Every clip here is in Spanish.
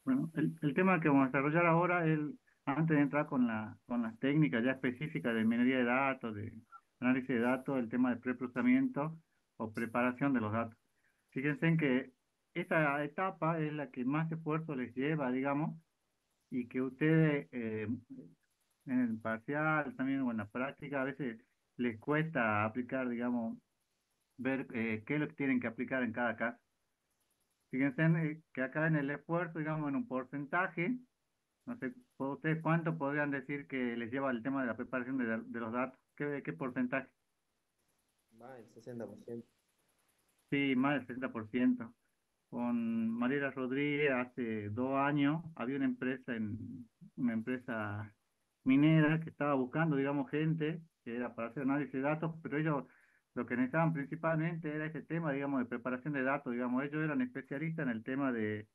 Bueno, el tema que vamos a desarrollar ahora es, antes de entrar con con las técnicas ya específicas de minería de datos, de análisis de datos, el tema de preprocesamiento o preparación de los datos. Fíjense en que esta etapa es la que más esfuerzo les lleva, digamos, y que ustedes en el parcial también o en la práctica a veces les cuesta aplicar, digamos, ver qué es lo que tienen que aplicar en cada caso. Fíjense que acá en el esfuerzo, digamos, en un porcentaje, no sé, ¿ustedes cuánto podrían decir que les lleva el tema de la preparación de los datos? ¿Qué porcentaje? Va el 60%. Sí, más del 60%. Con Mariela Rodríguez hace 2 años había una empresa minera que estaba buscando, digamos, gente que era para hacer análisis de datos, pero ellos lo que necesitaban principalmente era ese tema, digamos, de preparación de datos, digamos, ellos eran especialistas en el tema de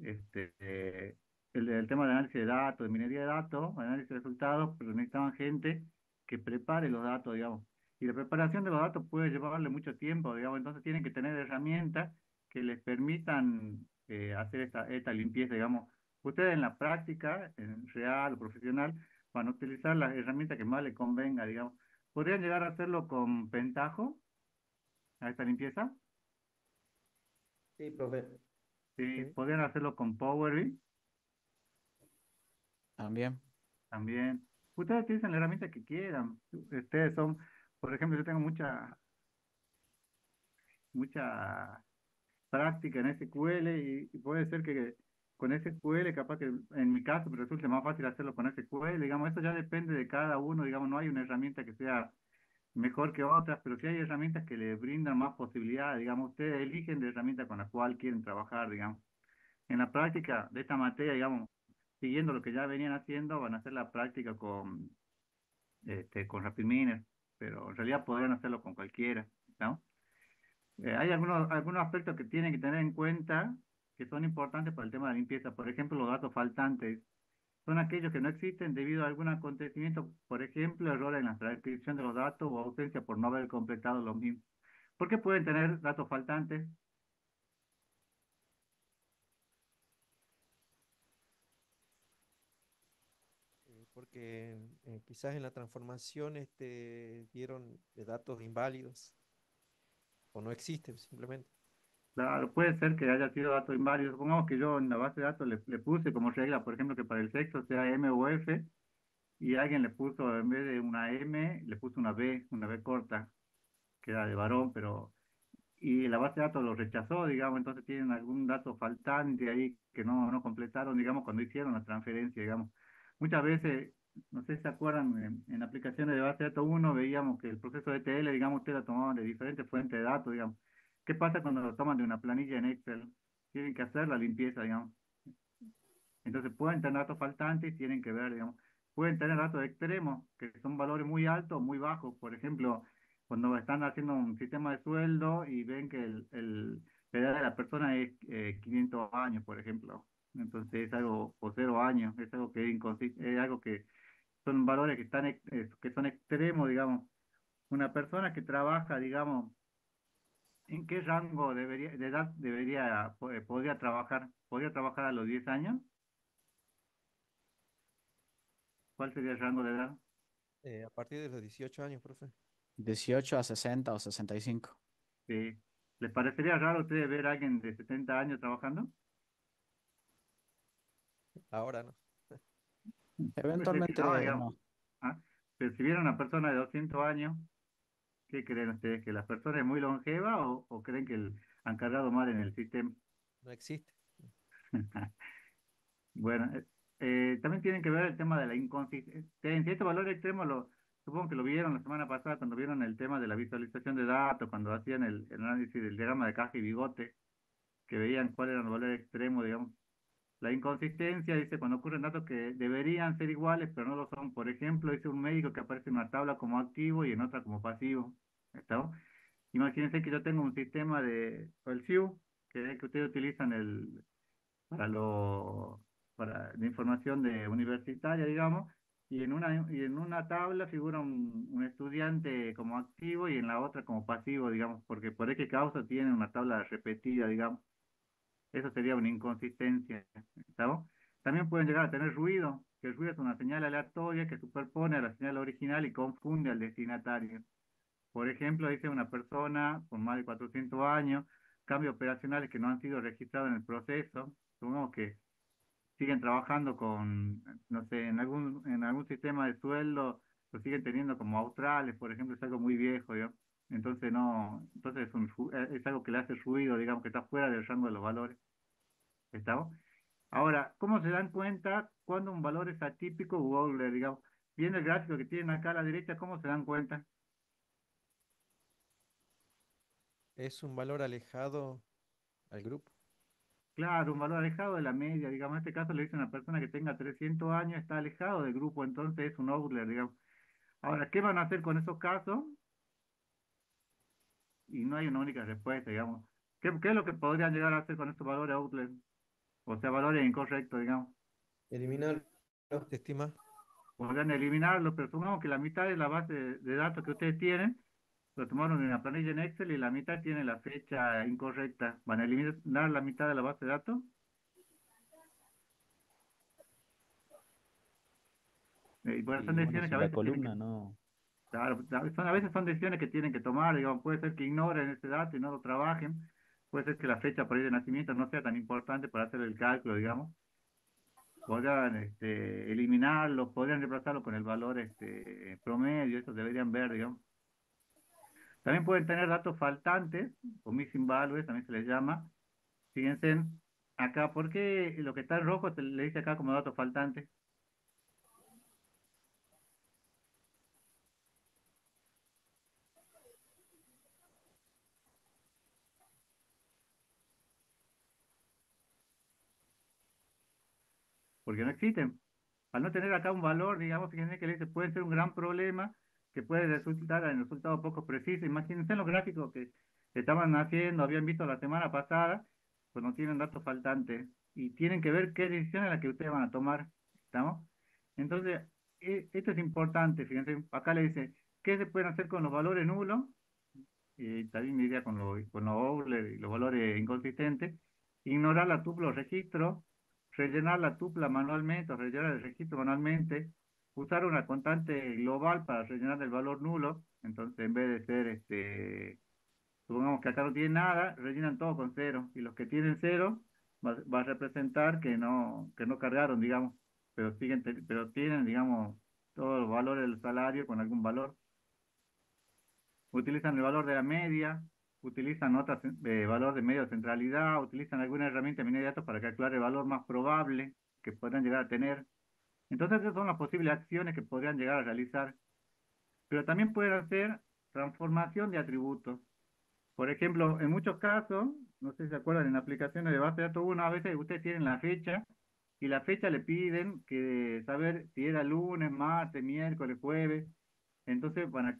este, el tema de análisis de datos, de minería de datos, análisis de resultados, pero necesitaban gente que prepare los datos, digamos. Y la preparación de los datos puede llevarle mucho tiempo, digamos, entonces tienen que tener herramientas que les permitan hacer esta limpieza, digamos. Ustedes en la práctica, en real o profesional, van a utilizar las herramientas que más les convenga, digamos. ¿Podrían llegar a hacerlo con Pentaho, a esta limpieza? Sí, profe. Sí, Sí. podrían hacerlo con Power BI También. también. Ustedes utilizan la herramienta que quieran. Ustedes son, por ejemplo, yo tengo mucha práctica en SQL y puede ser que con SQL, capaz que en mi caso me resulte más fácil hacerlo con SQL. Digamos, eso ya depende de cada uno. Digamos, no hay una herramienta que sea mejor que otras, pero sí hay herramientas que le brindan más posibilidades. Digamos, ustedes eligen la herramienta con la cual quieren trabajar, digamos. En la práctica de esta materia, digamos, siguiendo lo que ya venían haciendo, van a hacer la práctica con Rapid, pero en realidad podrían hacerlo con cualquiera, ¿no? Hay algunos aspectos que tienen que tener en cuenta que son importantes para el tema de la limpieza. Por ejemplo, los datos faltantes son aquellos que no existen debido a algún acontecimiento, por ejemplo, error en la transcripción de los datos o ausencia por no haber completado los mismos. ¿Por qué pueden tener datos faltantes? Porque quizás en la transformación dieron datos inválidos o no existen simplemente. Claro, puede ser que haya sido datos inválidos. Supongamos que yo en la base de datos le puse como regla, por ejemplo, que para el sexo sea M o F, y alguien le puso, en vez de una M, le puso una B corta, que era de varón, y la base de datos lo rechazó, digamos, entonces tienen algún dato faltante ahí que no completaron, digamos, cuando hicieron la transferencia, digamos. Muchas veces, no sé si se acuerdan, en aplicaciones de base de datos uno veíamos que el proceso de ETL, digamos, ustedes lo tomaban de diferentes fuentes de datos, digamos. ¿Qué pasa cuando lo toman de una planilla en Excel? Tienen que hacer la limpieza, digamos. Entonces pueden tener datos faltantes y tienen que ver, digamos, pueden tener datos extremos, que son valores muy altos o muy bajos. Por ejemplo, cuando están haciendo un sistema de sueldo y ven que la edad de la persona es 500 años, por ejemplo. Entonces es algo, o 0 años, es algo que es es algo que son valores que son extremos, digamos. Una persona que trabaja, digamos, ¿en qué rango de edad podría trabajar? ¿Podría trabajar a los 10 años? ¿Cuál sería el rango de edad? A partir de los 18 años, profe. 18 a 60 o 65. Sí. ¿Les parecería raro a ustedes ver a alguien de 70 años trabajando? Ahora no. Puede ser que no, Eventualmente digamos. no. ¿Ah? Pero si vieran a una persona de 200 años, ¿qué creen ustedes? ¿Que la persona es muy longeva o creen que han cargado mal en el sistema? No existe. Bueno, también tienen que ver el tema de la inconsistencia. Este valor extremo supongo que lo vieron la semana pasada cuando vieron el tema de la visualización de datos, cuando hacían el análisis del diagrama de caja y bigote, que veían cuál era el valor extremo, digamos. La inconsistencia dice cuando ocurren datos que deberían ser iguales, pero no lo son. Por ejemplo, dice un médico que aparece en una tabla como activo y en otra como pasivo. ¿Está? Imagínense que yo tengo un sistema o el SIU, que es el que ustedes utilizan para de información de universitaria, digamos, y en una tabla figura un estudiante como activo y en la otra como pasivo, digamos, porque por qué causa tiene una tabla repetida, digamos. Eso sería una inconsistencia, ¿estamos? También pueden llegar a tener ruido, que el ruido es una señal aleatoria que superpone a la señal original y confunde al destinatario. Por ejemplo, dice una persona con más de 400 años, cambios operacionales que no han sido registrados en el proceso, supongamos que siguen trabajando con, no sé, en algún sistema de sueldo, lo siguen teniendo como australes, por ejemplo, es algo muy viejo, ¿yo? Entonces no, entonces es algo que le hace ruido, digamos, que está fuera del rango de los valores, ¿estamos? Ahora, ¿cómo se dan cuenta cuando un valor es atípico u outlier, digamos? Viendo el gráfico que tienen acá a la derecha, ¿cómo se dan cuenta? Es un valor alejado al grupo. Claro, un valor alejado de la media, digamos, en este caso le dice a una persona que tenga 300 años, está alejado del grupo, entonces es un outlier, digamos. Ahora, ¿qué van a hacer con esos casos? Y no hay una única respuesta, digamos. ¿Qué es lo que podrían llegar a hacer con estos valores outlier? O sea, valores incorrectos, digamos. Eliminarlo. ¿Se estima? Podrían eliminarlos, pero supongamos que la mitad de la base de datos que ustedes tienen lo tomaron en la planilla en Excel y la mitad tiene la fecha incorrecta. ¿Van a eliminar la mitad de la base de datos? Y bueno, son Y bueno, decisiones que si a la veces tienen que. columna no, Claro, a veces son decisiones que tienen que tomar, digamos, puede ser que ignoren ese dato y no lo trabajen, puede ser que la fecha por ahí de nacimiento no sea tan importante para hacer el cálculo, digamos, podrían eliminarlo, podrían reemplazarlo con el valor promedio, eso deberían ver, digamos. También pueden tener datos faltantes, o missing values, también se les llama. Fíjense acá, ¿por qué lo que está en rojo se le dice acá como datos faltantes? Porque no existen. Al no tener acá un valor, digamos, fíjense que le dice, puede ser un gran problema que puede resultar en resultados poco precisos. Imagínense los gráficos que estaban haciendo, habían visto la semana pasada, pues no tienen datos faltantes y tienen que ver qué decisión es la que ustedes van a tomar, ¿estamos? Entonces, esto es importante, fíjense, acá le dice, ¿qué se pueden hacer con los valores nulos? Y también iría con los overlay y los valores inconsistentes, ignorar la tupla o registro, rellenar la tupla manualmente o rellenar el registro manualmente, usar una constante global para rellenar el valor nulo, entonces en vez de ser, supongamos que acá no tiene nada, rellenan todo con cero, y los que tienen cero va a representar que no cargaron, digamos, pero tienen, digamos, todos los valores del salario con algún valor. Utilizan el valor de la media, utilizan valor de media centralidad, utilizan alguna herramienta de minería de datos para calcular el valor más probable que podrán llegar a tener. Entonces, esas son las posibles acciones que podrían llegar a realizar. Pero también pueden hacer transformación de atributos. Por ejemplo, en muchos casos, no sé si se acuerdan, en aplicaciones de base de datos 1, a veces ustedes tienen la fecha y la fecha le piden que saber si era lunes, martes, miércoles, jueves. Entonces van a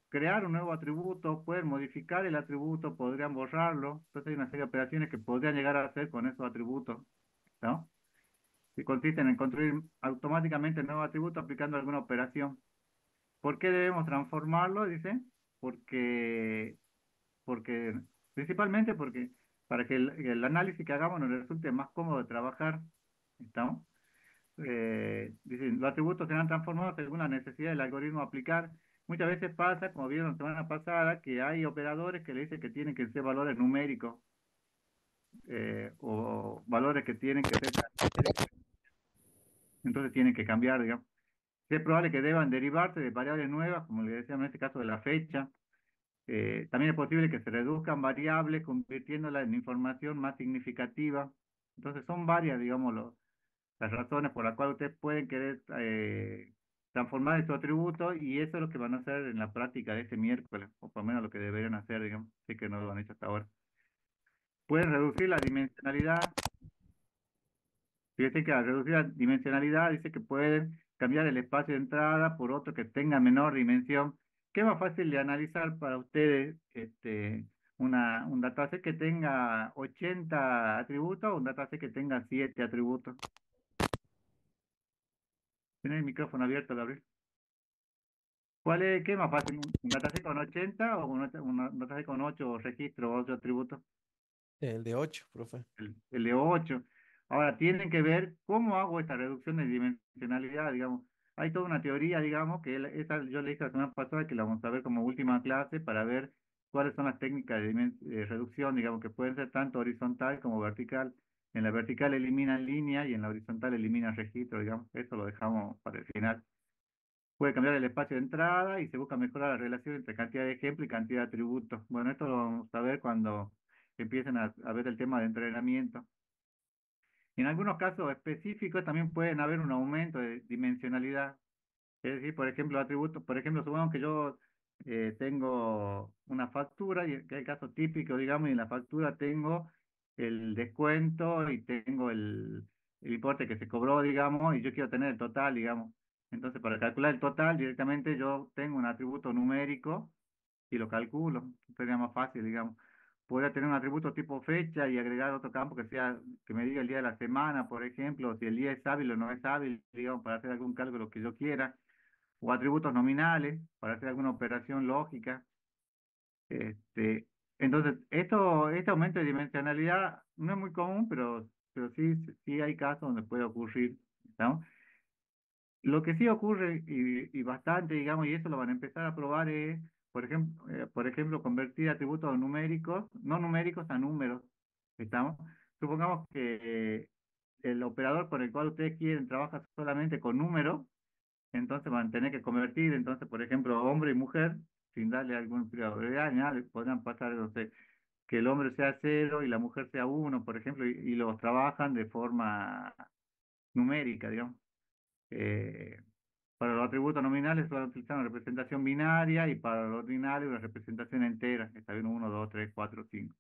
crear un nuevo atributo, pueden modificar el atributo, podrían borrarlo. Entonces hay una serie de operaciones que podrían llegar a hacer con esos atributos, ¿no? Que consisten en construir automáticamente el nuevo atributo aplicando alguna operación. ¿Por qué debemos transformarlo? Dice, porque, principalmente porque para que el análisis que hagamos nos resulte más cómodo de trabajar, ¿estamos? Dicen, los atributos serán transformados según la necesidad del algoritmo a aplicar. Muchas veces pasa, como vieron la semana pasada, que hay operadores que le dicen que tienen que ser valores numéricos o valores que tienen que ser característicos, entonces tienen que cambiar, digamos. Es probable que deban derivarse de variables nuevas, como le decía en este caso de la fecha. También es posible que se reduzcan variables convirtiéndolas en información más significativa. Entonces son varias, digamos, las razones por las cuales ustedes pueden querer transformar estos atributos y eso es lo que van a hacer en la práctica de este miércoles, o por lo menos lo que deberían hacer, digamos, si que no lo han hecho hasta ahora. Pueden reducir la dimensionalidad. Fíjense que al reducir la dimensionalidad dice que pueden cambiar el espacio de entrada por otro que tenga menor dimensión. ¿Qué es más fácil de analizar para ustedes un dataset que tenga 80 atributos o un dataset que tenga 7 atributos? Tiene el micrófono abierto, Gabriel. ¿Qué es más fácil? ¿Un dataset con 80 o un dataset con 8 registros o 8 atributos? El de 8, profe. el de 8. Ahora, tienen que ver cómo hago esta reducción de dimensionalidad, digamos. Hay toda una teoría, digamos, que esa yo le dije la semana pasada que la vamos a ver como última clase para ver cuáles son las técnicas de reducción, digamos, que pueden ser tanto horizontal como vertical. En la vertical eliminan línea y en la horizontal eliminan registro, digamos. Eso lo dejamos para el final. Puede cambiar el espacio de entrada y se busca mejorar la relación entre cantidad de ejemplos y cantidad de atributos. Bueno, esto lo vamos a ver cuando empiecen a ver el tema de entrenamiento. En algunos casos específicos también pueden haber un aumento de dimensionalidad. Es decir, por ejemplo, atributos, por ejemplo, supongamos que yo tengo una factura, y que es el caso típico, digamos, y en la factura tengo el descuento y tengo el importe que se cobró, digamos, y yo quiero tener el total, digamos. Entonces, para calcular el total, directamente yo tengo un atributo numérico y lo calculo. Sería más fácil, digamos. Podría tener un atributo tipo fecha y agregar otro campo que sea, que me diga el día de la semana, por ejemplo, si el día es hábil o no es hábil, digamos, para hacer algún cálculo que yo quiera, o atributos nominales para hacer alguna operación lógica. Este, entonces, este aumento de dimensionalidad no es muy común, pero sí, sí hay casos donde puede ocurrir, ¿no? Lo que sí ocurre y bastante, digamos, y eso lo van a empezar a probar es, por ejemplo, convertir atributos numéricos, no numéricos a números. ¿Estamos? Supongamos que el operador con el cual ustedes quieren trabaja solamente con números, entonces van a tener que convertir, entonces, por ejemplo, hombre y mujer, sin darle algún prioridad, ni nada, podrían pasar, no sé, que el hombre sea 0 y la mujer sea 1, por ejemplo, y los trabajan de forma numérica, digamos. Eh, para los atributos nominales se van a utilizar una representación binaria y para los ordinarios una representación entera. Está bien, 1, 2, 3, 4, 5.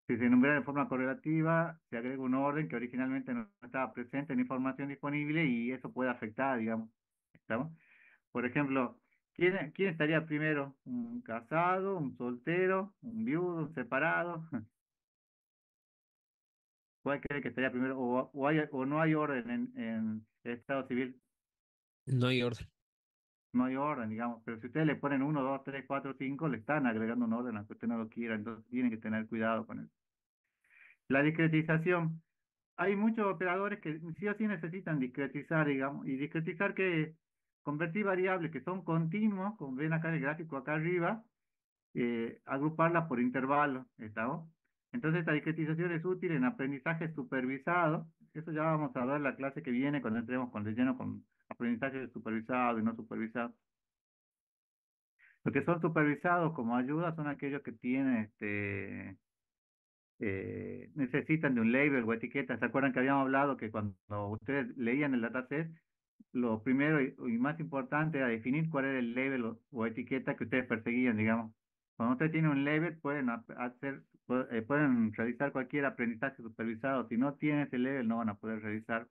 Si se enumeran de forma correlativa, se agrega un orden que originalmente no estaba presente en la información disponible y eso puede afectar, digamos. ¿Estamos? Por ejemplo, ¿quién estaría primero? ¿Un casado, un soltero, un viudo, un separado? ¿Cuál cree que estaría primero? O no hay orden en el estado civil, No hay orden. no hay orden, digamos. Pero si ustedes le ponen 1, 2, 3, 4, 5, le están agregando un orden aunque usted no lo quiera, entonces tienen que tener cuidado con eso. La discretización. Hay muchos operadores que sí o sí necesitan discretizar, digamos, y discretizar que convertir variables que son continuos, como ven acá en el gráfico acá arriba, agruparlas por intervalos, ¿estamos? Entonces esta discretización es útil en aprendizaje supervisado. Eso ya vamos a ver la clase que viene cuando entremos con relleno con aprendizaje supervisado y no supervisado. Los que son supervisados como ayuda son aquellos que tienen, necesitan de un label o etiqueta. ¿Se acuerdan que habíamos hablado que cuando ustedes leían el dataset, lo primero y más importante era definir cuál era el label o etiqueta que ustedes perseguían, digamos? Cuando ustedes tienen un label, pueden realizar cualquier aprendizaje supervisado. Si no tienen ese label, no van a poder realizar.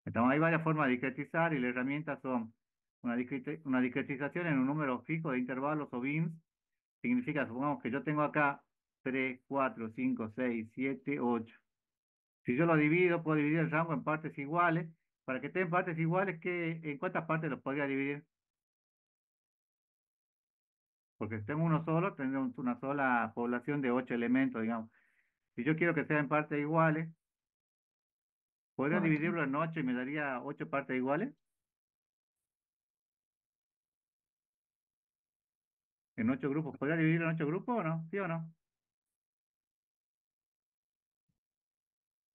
Entonces, hay varias formas de discretizar y las herramientas son una discretización en un número fijo de intervalos o bins. Significa, supongamos que yo tengo acá 3, 4, 5, 6, 7, 8. Si yo lo divido, puedo dividir el rango en partes iguales. Para que esté en partes iguales, ¿en cuántas partes lo podría dividir? Porque si tengo uno solo, tendremos una sola población de 8 elementos, digamos. Si yo quiero que sean en partes iguales, ¿podría Cuatro. dividirlo en 8 y me daría 8 partes iguales? En 8 grupos. ¿Podría dividirlo en 8 grupos o no? ¿Sí o no?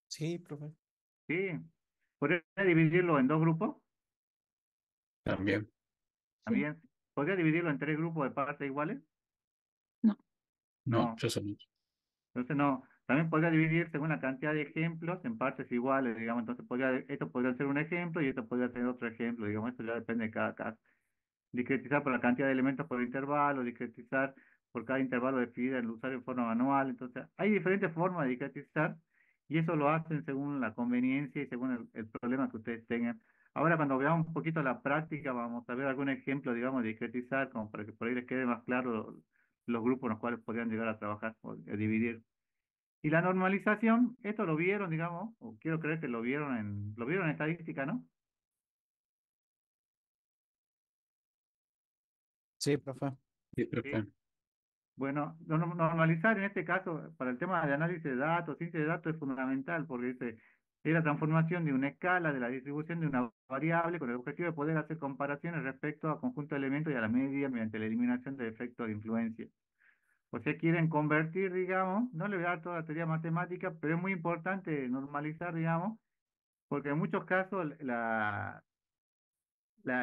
Sí, profe. Sí. ¿Podría dividirlo en 2 grupos? También. Sí. También. ¿Podría dividirlo en 3 grupos de partes iguales? No. No, No. yo soy. Entonces no. También podría dividir según la cantidad de ejemplos en partes iguales, digamos. Entonces esto podría ser un ejemplo y esto podría ser otro ejemplo, digamos. Esto ya depende de cada caso. Discretizar por la cantidad de elementos por intervalo, discretizar por cada intervalo definido el usuario en forma manual. Entonces, hay diferentes formas de discretizar y eso lo hacen según la conveniencia y según el problema que ustedes tengan. Ahora, cuando veamos un poquito la práctica, vamos a ver algún ejemplo, digamos, de discretizar, como para que por ahí les quede más claro los grupos en los cuales podrían llegar a trabajar o a dividir. Y la normalización, esto lo vieron, digamos, o quiero creer que lo vieron en estadística, ¿no? Sí, profe. Sí, Sí. profe. Bueno, normalizar en este caso, para el tema de análisis de datos, ciencia de datos es fundamental porque es la transformación de una escala de la distribución de una variable con el objetivo de poder hacer comparaciones respecto a conjunto de elementos y a la media mediante la eliminación de efectos de influencia. O sea, quieren convertir, digamos, no le voy a dar toda la teoría matemática, pero es muy importante normalizar, digamos, porque en muchos casos la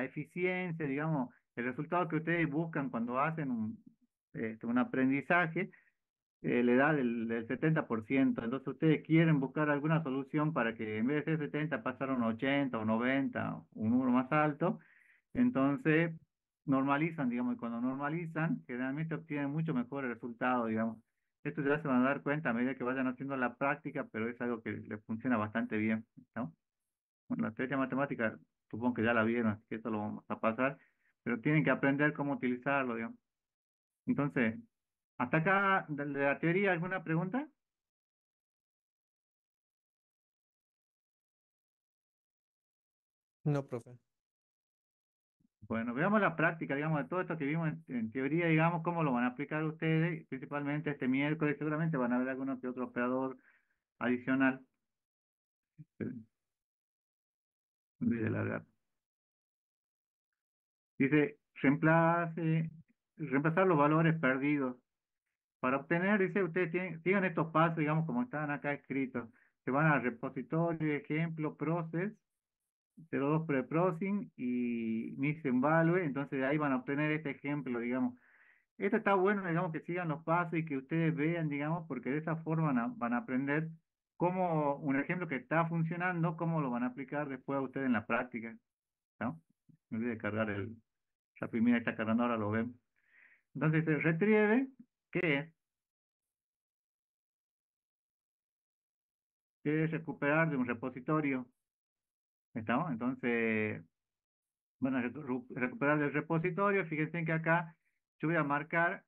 eficiencia, digamos, el resultado que ustedes buscan cuando hacen un aprendizaje, le da del 70%. Entonces ustedes quieren buscar alguna solución para que en vez de ser 70 pasar a un 80 o 90, un número más alto. Entonces normalizan, digamos, y cuando normalizan, generalmente obtienen mucho mejores resultados, digamos. Esto ya se van a dar cuenta a medida que vayan haciendo la práctica, pero es algo que les funciona bastante bien, ¿no? Bueno, la teoría matemática supongo que ya la vieron, así que eso lo vamos a pasar, pero tienen que aprender cómo utilizarlo, digamos. Entonces, hasta acá de la teoría, ¿alguna pregunta? No, profe. Bueno, veamos la práctica, digamos, de todo esto que vimos en teoría, digamos, cómo lo van a aplicar ustedes, principalmente este miércoles, seguramente van a ver alguno que otro operador adicional. Olvide largar. Dice, reemplazar los valores perdidos. Para obtener, dice, ustedes sigan estos pasos, digamos, como están acá escritos. Se van al repositorio, ejemplo, process, 02 preprocessing y mixing value, entonces de ahí van a obtener este ejemplo, digamos. Esto está bueno, digamos, que sigan los pasos y que ustedes vean, digamos, porque de esa forma van a aprender cómo un ejemplo que está funcionando, cómo lo van a aplicar después a ustedes en la práctica, ¿no? Me olvidé de cargar ya primera está cargando, ahora lo vemos. Entonces, el retrieve, ¿qué es? ¿Qué es recuperar de un repositorio? ¿Estamos? Entonces, bueno, recuperar del repositorio, fíjense en que acá yo voy a marcar,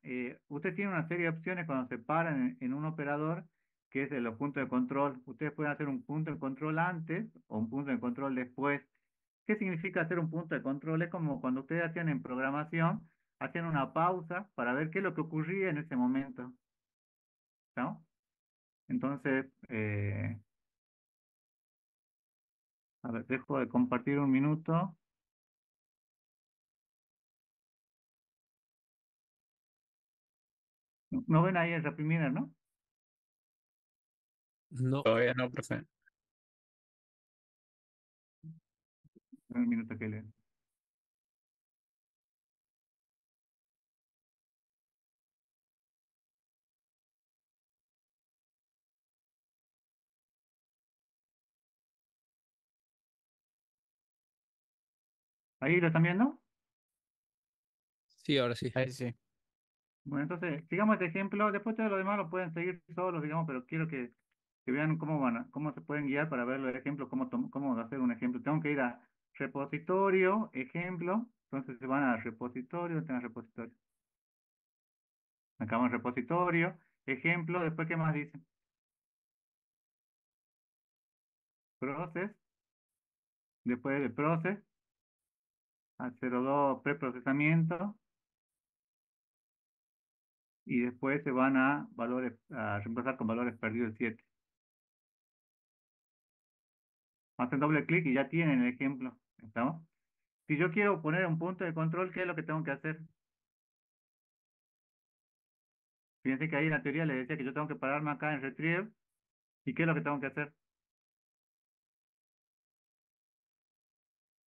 usted tiene una serie de opciones cuando se paran en un operador, que es de los puntos de control. Ustedes pueden hacer un punto de control antes o un punto de control después. ¿Qué significa hacer un punto de control? Es como cuando ustedes hacían en programación, hacían una pausa para ver qué es lo que ocurría en ese momento, ¿no? Entonces, a ver, dejo de compartir un minuto. ¿No ven ahí el Rapid, no? No. Todavía no, profe. Un minuto que le... ¿Ahí lo están viendo? Sí, ahora sí. Ahí sí. Bueno, entonces, sigamos este ejemplo. Después todo lo demás lo pueden seguir solos, digamos, pero quiero que vean cómo se pueden guiar para ver el ejemplo, cómo hacer un ejemplo. Tengo que ir a repositorio, ejemplo. Entonces se van a repositorio, están en repositorio. Acá vamos repositorio, ejemplo. Después, ¿qué más dice? Process. Después de process, a 02 preprocesamiento. Y después se van a reemplazar con valores perdidos 7. Hacen doble clic y ya tienen el ejemplo. ¿Estamos? Si yo quiero poner un punto de control, ¿qué es lo que tengo que hacer? Fíjense que ahí en la teoría les decía que yo tengo que pararme acá en Retrieve. ¿Y qué es lo que tengo que hacer?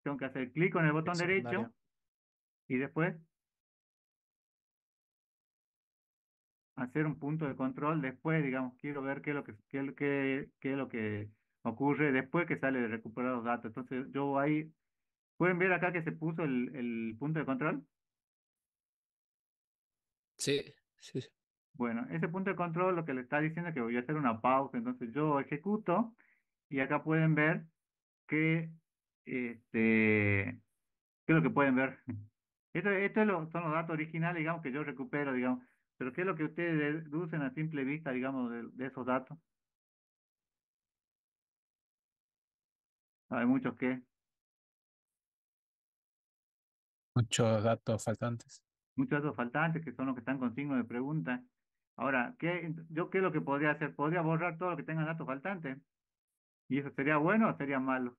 Tengo que hacer clic con el botón derecho Secundaria. y después hacer un punto de control. Después, digamos, quiero ver qué es lo que ocurre después que sale de recuperar los datos. Entonces, yo ahí, ¿pueden ver acá que se puso el punto de control? Sí, sí, sí. Bueno, ese punto de control lo que le está diciendo es que voy a hacer una pausa. Entonces, yo ejecuto y acá pueden ver que este, ¿qué es lo que pueden ver? Esto son los datos originales, digamos, que yo recupero, digamos. Pero ¿qué es lo que ustedes deducen a simple vista, digamos, de esos datos? Hay muchos que... Muchos datos faltantes. muchos datos faltantes que son los que están con signo de pregunta. Ahora, ¿qué es lo que podría hacer? Podría borrar todo lo que tenga datos faltantes. ¿Y eso sería bueno o sería malo?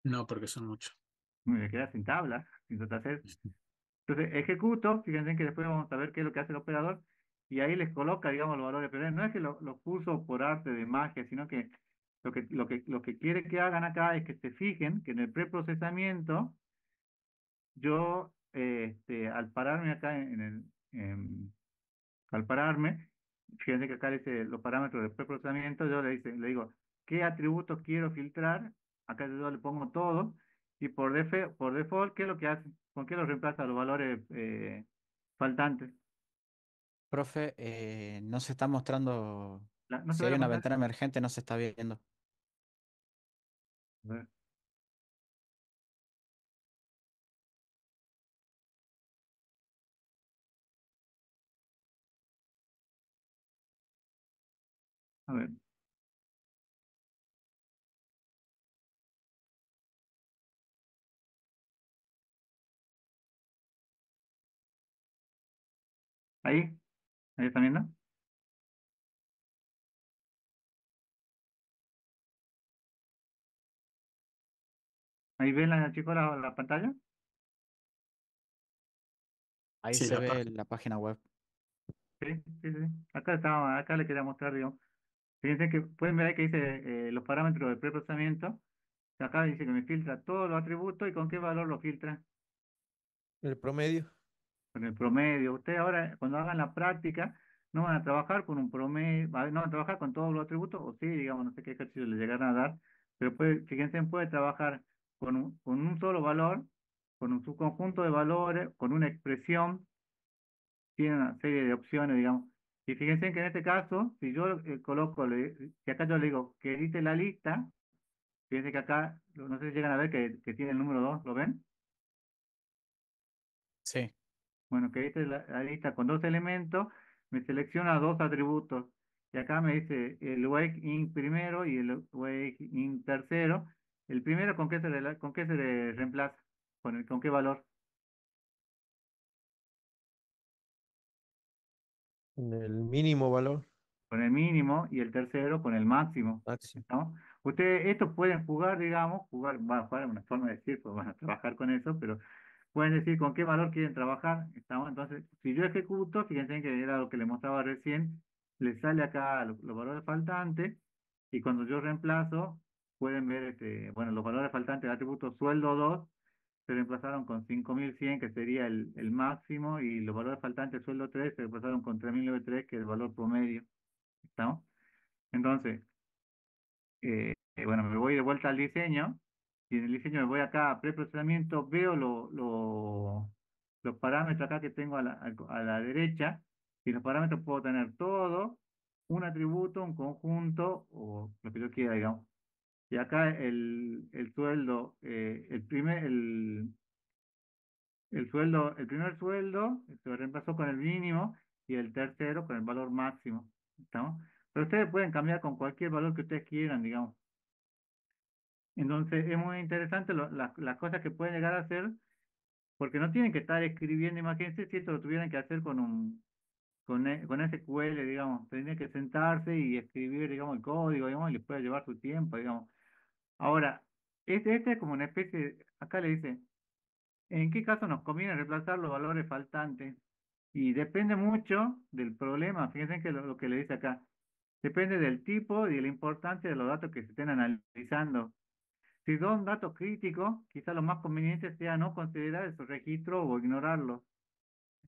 No, porque son muchos. Me queda sin tabla, sin hacer. Entonces, ejecuto, fíjense que después vamos a ver qué es lo que hace el operador, y ahí les coloca, digamos, los valores, pero no es que lo puso por arte de magia, sino que lo que quiere que hagan acá es que se fijen que en el preprocesamiento, yo, al pararme acá al pararme, fíjense que acá dice los parámetros del preprocesamiento, yo le digo, ¿qué atributos quiero filtrar? Acá yo le pongo todo, y por default, ¿qué es lo que hace? ¿Con qué lo reemplaza los valores faltantes? Profe, no se está mostrando, ¿No se si ve hay la una pantalla? ventana emergente no se está viendo. A ver, a ver. Ahí, ahí están viendo. Ahí ven chicos la pantalla. Ahí Sí, se la ve página. la página web. Sí, sí, sí. Acá le quería mostrar, digo. Fíjense que pueden ver ahí que dice los parámetros de preprocesamiento. Acá dice que me filtra todos los atributos y con qué valor lo filtra. El promedio. Con el promedio. Ustedes ahora, cuando hagan la práctica, no van a trabajar con un promedio, no van a trabajar con todos los atributos, o sí, digamos, no sé qué ejercicio les llegarán a dar, pero fíjense, puede trabajar con un solo valor, con un subconjunto de valores, con una expresión, tiene una serie de opciones, digamos. Y fíjense que en este caso, si yo coloco, si acá yo le digo que edite la lista, fíjense que acá, no sé si llegan a ver que tiene el número 2, ¿lo ven? Sí, Bueno, que esta es la lista con dos elementos, me selecciona dos atributos. Y acá me dice el wake in primero y el wake in tercero. El primero, ¿con qué se le reemplaza? ¿Con qué valor? El mínimo valor Con el mínimo, y el tercero con el máximo. máximo. ¿No? Ustedes, estos pueden jugar, digamos, van a jugar es una forma de decir, pues van a trabajar con eso, pero pueden decir con qué valor quieren trabajar. ¿Estamos? Entonces, si yo ejecuto, fíjense que era lo que les mostraba recién, le sale acá los valores faltantes, y cuando yo reemplazo, pueden ver, bueno, los valores faltantes del atributo sueldo 2 se reemplazaron con 5.100 que sería el máximo, y los valores faltantes sueldo 3 se reemplazaron con 3.093 que es el valor promedio. ¿Estamos? Entonces, bueno, me voy de vuelta al diseño, y en el diseño me voy acá a preprocesamiento, veo los parámetros acá que tengo a la derecha, y los parámetros puedo tener todo, un atributo, un conjunto, o lo que yo quiera, digamos. Y acá el sueldo, el primer sueldo se reemplazó con el mínimo, y el tercero con el valor máximo. ¿Estamos? Pero ustedes pueden cambiar con cualquier valor que ustedes quieran, digamos. Entonces es muy interesante las cosas que pueden llegar a hacer, porque no tienen que estar escribiendo. Imagínense si esto lo tuvieran que hacer con SQL, digamos, tendrían que sentarse y escribir, digamos, el código, digamos, y les puede llevar su tiempo, digamos. Ahora, este es como una especie, acá le dice, ¿en qué caso nos conviene reemplazar los valores faltantes? Y depende mucho del problema. Fíjense que lo que le dice acá, depende del tipo y de la importancia de los datos que se estén analizando. Si son datos críticos, quizá lo más conveniente sea no considerar esos registros o ignorarlos,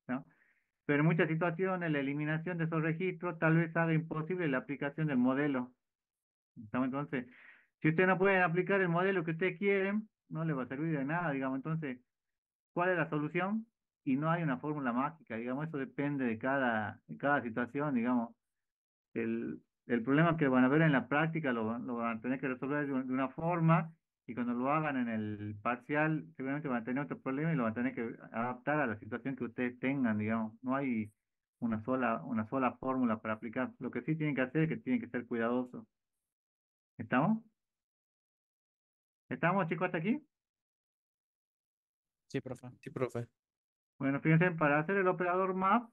¿no? Pero en muchas situaciones la eliminación de esos registros tal vez haga imposible la aplicación del modelo, ¿no? Entonces, si ustedes no pueden aplicar el modelo que ustedes quieren, no les va a servir de nada, digamos. Entonces, ¿cuál es la solución? Y no hay una fórmula mágica, digamos, eso depende de cada situación, digamos. El problema que van a ver en la práctica lo van a tener que resolver de una forma, y cuando lo hagan en el parcial seguramente van a tener otro problema y lo van a tener que adaptar a la situación que ustedes tengan, digamos. No hay una sola fórmula para aplicar. Lo que sí tienen que hacer es que tienen que ser cuidadosos. ¿Estamos? ¿Estamos, chicos, hasta aquí? sí, profe. Sí, profe. Bueno, fíjense, para hacer el operador map,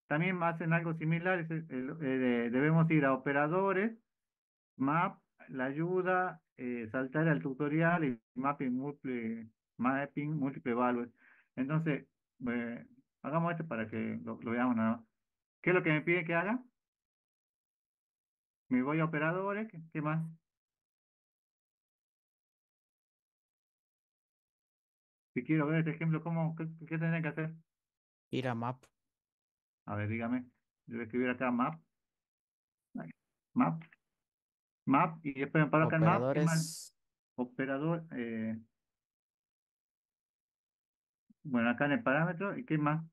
también hacen algo similar. Debemos ir a operadores, map, la ayuda, saltar al tutorial y mapping múltiple values. Entonces, eh, hagamos esto para que lo veamos, ¿no? ¿Qué es lo que me pide que haga? Me voy a operadores, ¿qué más? Si quiero ver este ejemplo, ¿qué tendré que hacer? Ir a map, A ver, dígame. Yo voy a escribir acá map, ahí, map, map, y después me paro acá en map, ¿qué más? operadores, Operador, bueno, acá en el parámetro, ¿y qué más?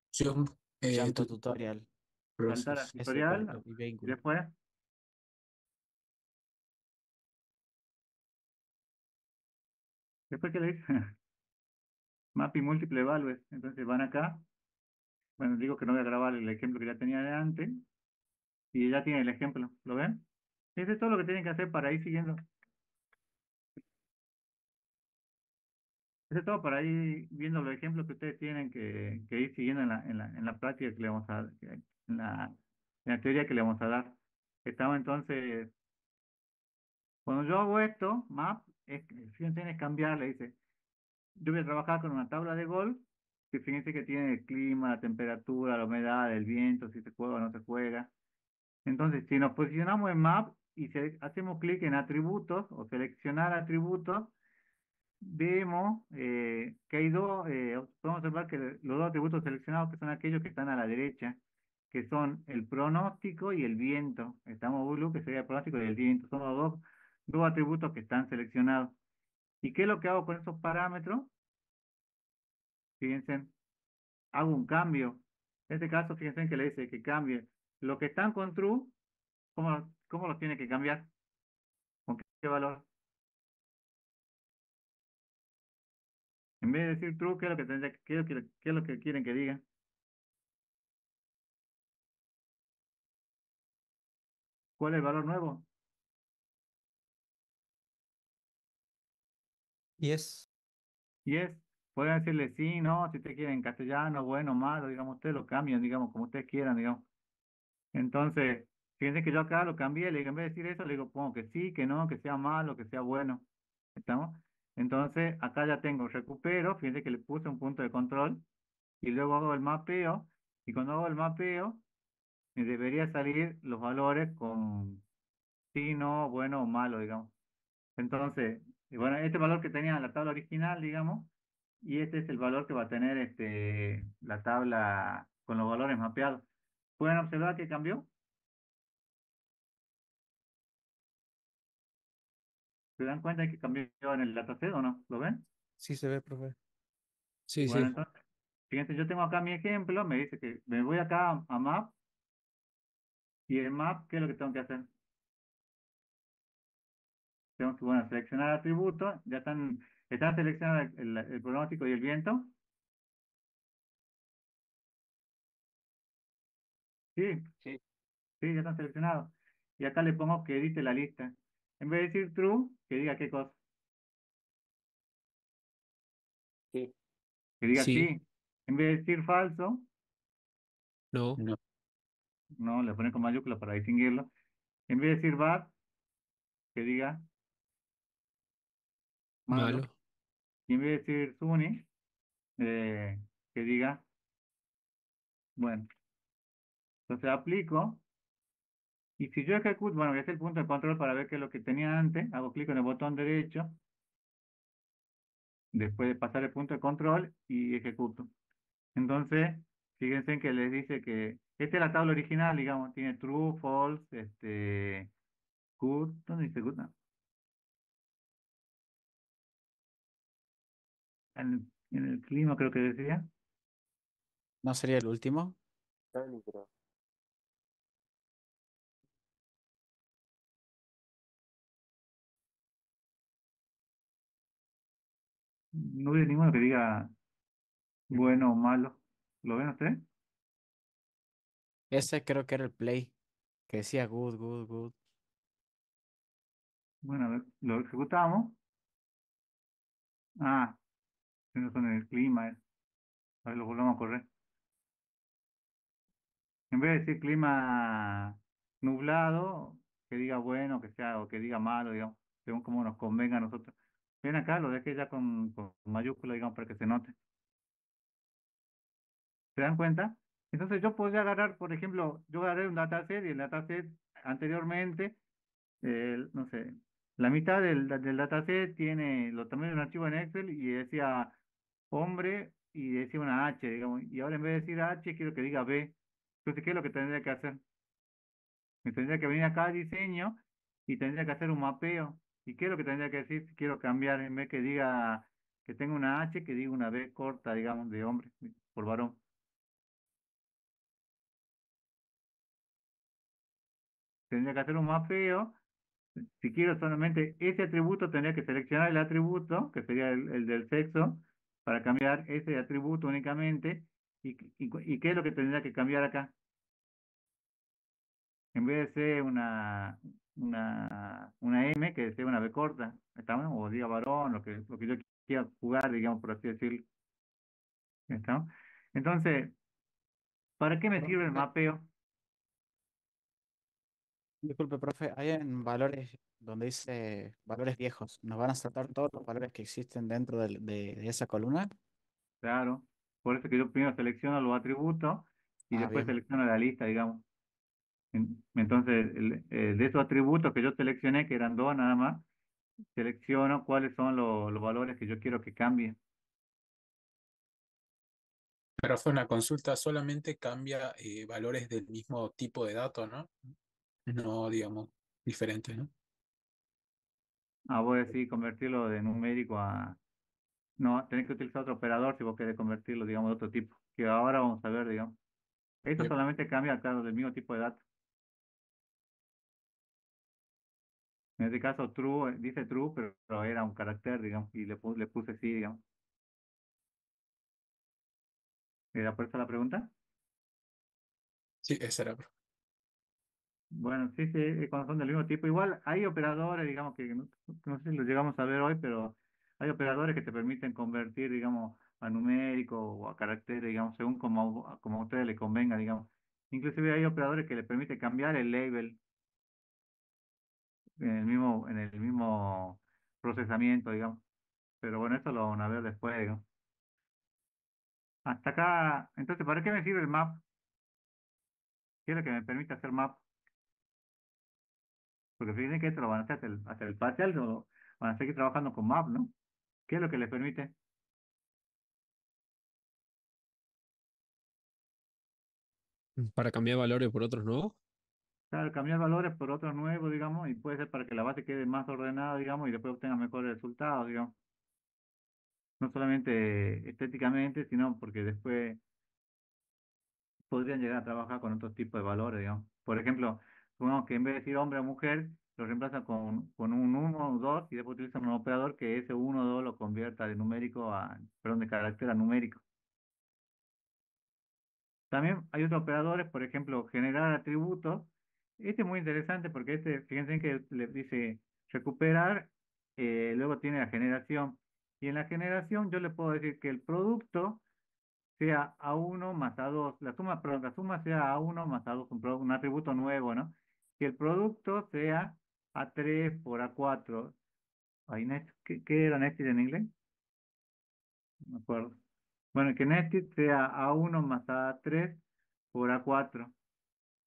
Opción, jump to tutorial. Saltar al process. Ese tutorial, y y vehículo. después ¿qué le dice? Map y múltiple values. Entonces van acá, bueno, digo que no voy a grabar el ejemplo que ya tenía de antes, y ya tiene el ejemplo, ¿lo ven? Eso es todo lo que tienen que hacer para ir siguiendo. Eso es todo para ir viendo los ejemplos que ustedes tienen que ir siguiendo en la práctica que le vamos a dar, en la teoría que le vamos a dar. Estamos entonces, cuando yo hago esto, map, fíjense, es cambiar, le dice, yo voy a trabajar con una tabla de golf, que fíjense que tiene el clima, la temperatura, la humedad, el viento, si se juega o no se juega. Entonces, si nos posicionamos en map y hacemos clic en atributos o seleccionar atributos, vemos que hay podemos observar que los dos atributos seleccionados que son aquellos que están a la derecha, que son el pronóstico y el viento. Estamos blue, que sería el pronóstico y el viento. Son los dos atributos que están seleccionados. ¿Y qué es lo que hago con esos parámetros? Fíjense, hago un cambio. En este caso, fíjense que le dice que cambie. Los que están con true, ¿cómo los tiene que cambiar? ¿Con qué valor? En vez de decir true, ¿qué es lo que qué es lo que quieren que diga? ¿Cuál es el valor nuevo? Yes. Y pueden decirle sí, no, si usted quiere en castellano, bueno, malo, digamos, ustedes lo cambian, digamos, como ustedes quieran, digamos. Entonces, fíjense que yo acá lo cambié, le digo, en vez de decir eso, le digo, pongo que sí, que no, que sea malo, que sea bueno. ¿Estamos? Entonces, acá ya tengo, recupero, fíjense que le puse un punto de control, y luego hago el mapeo, y cuando hago el mapeo, me debería salir los valores con sí, no, bueno o malo, digamos. Entonces, bueno, este valor que tenía en la tabla original, digamos, y este es el valor que va a tener la tabla con los valores mapeados. ¿Pueden observar que cambió? ¿Se dan cuenta de que cambió en el dataset o no? ¿Lo ven? Sí se ve, profe. Sí, Bueno, sí. entonces, fíjense, yo tengo acá mi ejemplo, me dice que me voy acá a Map, y en Map, ¿qué es lo que tengo que hacer? Tengo que, bueno, seleccionar atributos, están seleccionados el pronóstico y el viento. Sí, Sí. sí, ya están seleccionados. Y acá le pongo que edite la lista. En vez de decir true, que diga qué cosa. Sí. Que diga Sí, sí. En vez de decir falso, no, no, no, le pone con mayúscula para distinguirlo. En vez de decir bad, que diga malo. malo. Y en vez de decir sunny, que diga bueno. Entonces aplico. Y si yo ejecuto, bueno, voy a hacer el punto de control para ver qué es lo que tenía antes. Hago clic en el botón derecho. Después de pasar el punto de control y ejecuto. Entonces, fíjense que les dice que esta es la tabla original, digamos, tiene true, false, good, ¿dónde dice good? No, en el clima creo que decía. ¿No sería el último? No hay ninguno que diga bueno o malo. ¿Lo ven ustedes? Ese creo que era el play, que decía good, good, good. Bueno, a ver, lo ejecutamos. Ah, no son el clima. A ver, lo volvemos a correr. En vez de decir clima nublado, que diga bueno, que sea, o que diga malo, digamos, según como nos convenga a nosotros. Ven acá, lo dejé ya con mayúscula, digamos, para que se note. ¿Se dan cuenta? Entonces yo podría agarrar, por ejemplo, yo agarré un dataset y el dataset anteriormente, no sé, la mitad del dataset tiene lo también un archivo en Excel y decía hombre y decía una H, digamos, y ahora en vez de decir H quiero que diga B. Entonces, ¿qué es lo que tendría que hacer? Me tendría que venir acá a diseño y tendría que hacer un mapeo. ¿Y qué es lo que tendría que decir si quiero cambiar en vez que diga que tenga una H, que diga una B corta, digamos, de hombre, por varón? Tendría que hacer un mapeo. Si quiero solamente ese atributo, tendría que seleccionar el atributo, que sería el del sexo, para cambiar ese atributo únicamente. ¿Y qué es lo que tendría que cambiar acá? En vez de ser una M, que sea una B corta, ¿está bien? O diga varón, lo que yo quiera jugar, digamos, por así decirlo. ¿Está? Entonces, ¿para qué me sirve el Profe, mapeo? disculpe, profe, hay en valores donde dice valores viejos. ¿Nos van a saltar todos los valores que existen dentro de esa columna? Claro. Por eso que yo primero selecciono los atributos y Ah, después bien. selecciono la lista, digamos. Entonces, de esos atributos que yo seleccioné, que eran dos nada más, selecciono cuáles son los valores que yo quiero que cambien. Pero fue una consulta, solamente cambia valores del mismo tipo de datos, ¿no? No, digamos, diferentes, ¿no? Voy a decir convertirlo de numérico a... No, tenés que utilizar otro operador si vos querés convertirlo, digamos, de otro tipo, que ahora vamos a ver, digamos. Esto Bien. solamente cambia, claro, del mismo tipo de datos. En este caso, true, dice true, pero era un carácter, digamos, y le puse sí, digamos. ¿Era por eso la pregunta? Sí, esa era. Bueno, sí, sí, cuando son del mismo tipo. Igual hay operadores, digamos, que no sé si los llegamos a ver hoy, pero hay operadores que te permiten convertir, digamos, a numérico o a carácter, digamos, según como a ustedes les convenga, digamos. Inclusive hay operadores que le permiten cambiar el label en el mismo procesamiento, digamos. Pero bueno, eso lo van a ver después, digamos. Hasta acá, entonces, ¿para qué me sirve el map? ¿Qué es lo que me permite hacer map? Porque fíjense que esto lo van a hacer hasta el parcial, lo van a seguir trabajando con map, ¿no? ¿Qué es lo que les permite? Para cambiar valores por otros nuevos. Claro, cambiar valores por otros nuevos, digamos, y puede ser para que la base quede más ordenada, digamos, y después obtenga mejores resultados, digamos. No solamente estéticamente, sino porque después podrían llegar a trabajar con otros tipos de valores, digamos. Por ejemplo, supongamos que en vez de decir hombre o mujer, lo reemplazan con un uno o 2 y después utilizan un operador que ese uno o 2 lo convierta de numérico perdón, de carácter a numérico. También hay otros operadores, por ejemplo, generar atributos. Este es muy interesante porque fíjense que le dice recuperar, luego tiene la generación. Y en la generación yo le puedo decir que el producto sea A1 más A2. Perdón, la suma sea A1 más A2, un atributo nuevo, ¿no? Que el producto sea A3 por A4. Ay, ¿qué era nested en inglés? No me acuerdo. Bueno, que nested sea A1 más A3 por A4.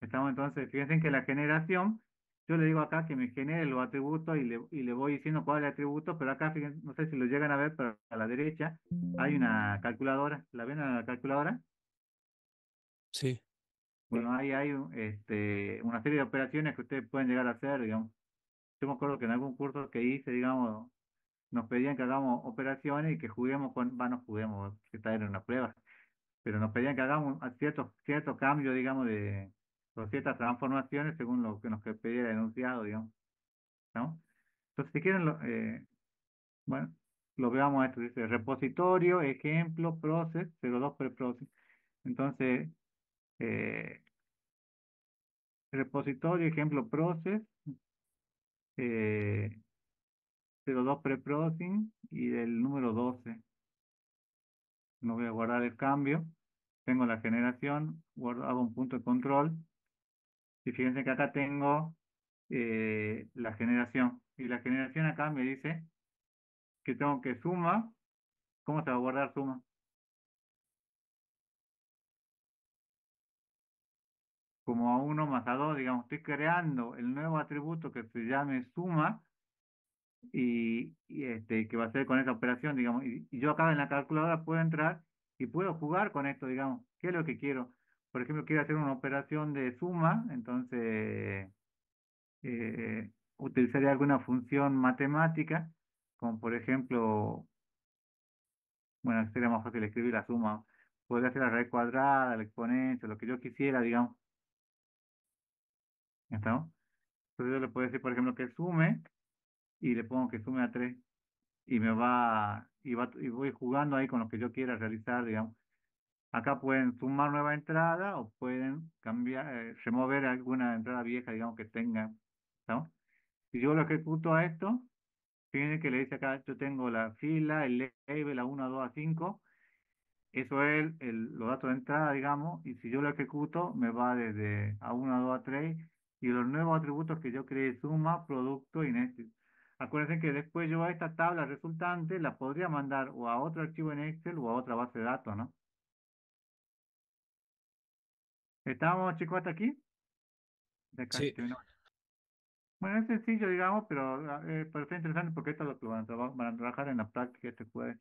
Estamos entonces, fíjense que la generación, yo le digo acá que me genere los atributos y le voy diciendo cuál es el atributo, pero acá, fíjense, no sé si lo llegan a ver, pero a la derecha hay una calculadora. ¿La ven a la calculadora? Sí. Bueno, ahí hay una serie de operaciones que ustedes pueden llegar a hacer, digamos. Yo me acuerdo que en algún curso que hice, digamos, nos pedían que hagamos operaciones y que juguemos no juguemos, que esta era una prueba, pero nos pedían que hagamos ciertos cambios, digamos, o ciertas transformaciones según lo que nos pedía el enunciado, digamos, ¿no? Entonces, si quieren, bueno, lo veamos esto, dice repositorio, ejemplo, process, 02 preprocess. Entonces, eh, repositorio, ejemplo, process, eh, 02 preprocessing y del número 12. no voy a guardar el cambio, tengo la generación, hago un punto de control, y fíjense que acá tengo la generación, y la generación acá me dice que tengo que suma, ¿cómo se va a guardar suma? Como a 1 más a 2, digamos, estoy creando el nuevo atributo que se llame suma, que va a ser con esa operación, digamos, y yo acá en la calculadora puedo entrar y puedo jugar con esto, digamos, ¿qué es lo que quiero? Por ejemplo, quiero hacer una operación de suma, entonces utilizaría alguna función matemática, como por ejemplo, bueno, sería más fácil escribir la suma, podría ser la raíz cuadrada, el exponente, lo que yo quisiera, digamos, ¿está? Entonces yo le puedo decir, por ejemplo, que sume, y le pongo que sume a 3 y y voy jugando ahí con lo que yo quiera realizar, digamos. Acá pueden sumar nueva entrada o pueden cambiar, remover alguna entrada vieja, digamos, que tengan, ¿no? Si yo lo ejecuto a esto, fíjense que le dice acá, yo tengo la fila, el label, la 1, 2, a 5, eso es los datos de entrada, digamos, y si yo lo ejecuto, me va desde a 1, a 2, a 3, y los nuevos atributos que yo creé, suma, producto y nested. Acuérdense que después yo a esta tabla resultante la podría mandar o a otro archivo en Excel o a otra base de datos, ¿no? ¿Estamos, chicos, hasta aquí? Ya casi Sí, terminó. Bueno, es sencillo, digamos, pero está interesante porque esto es lo que van a trabajar en la práctica este jueves.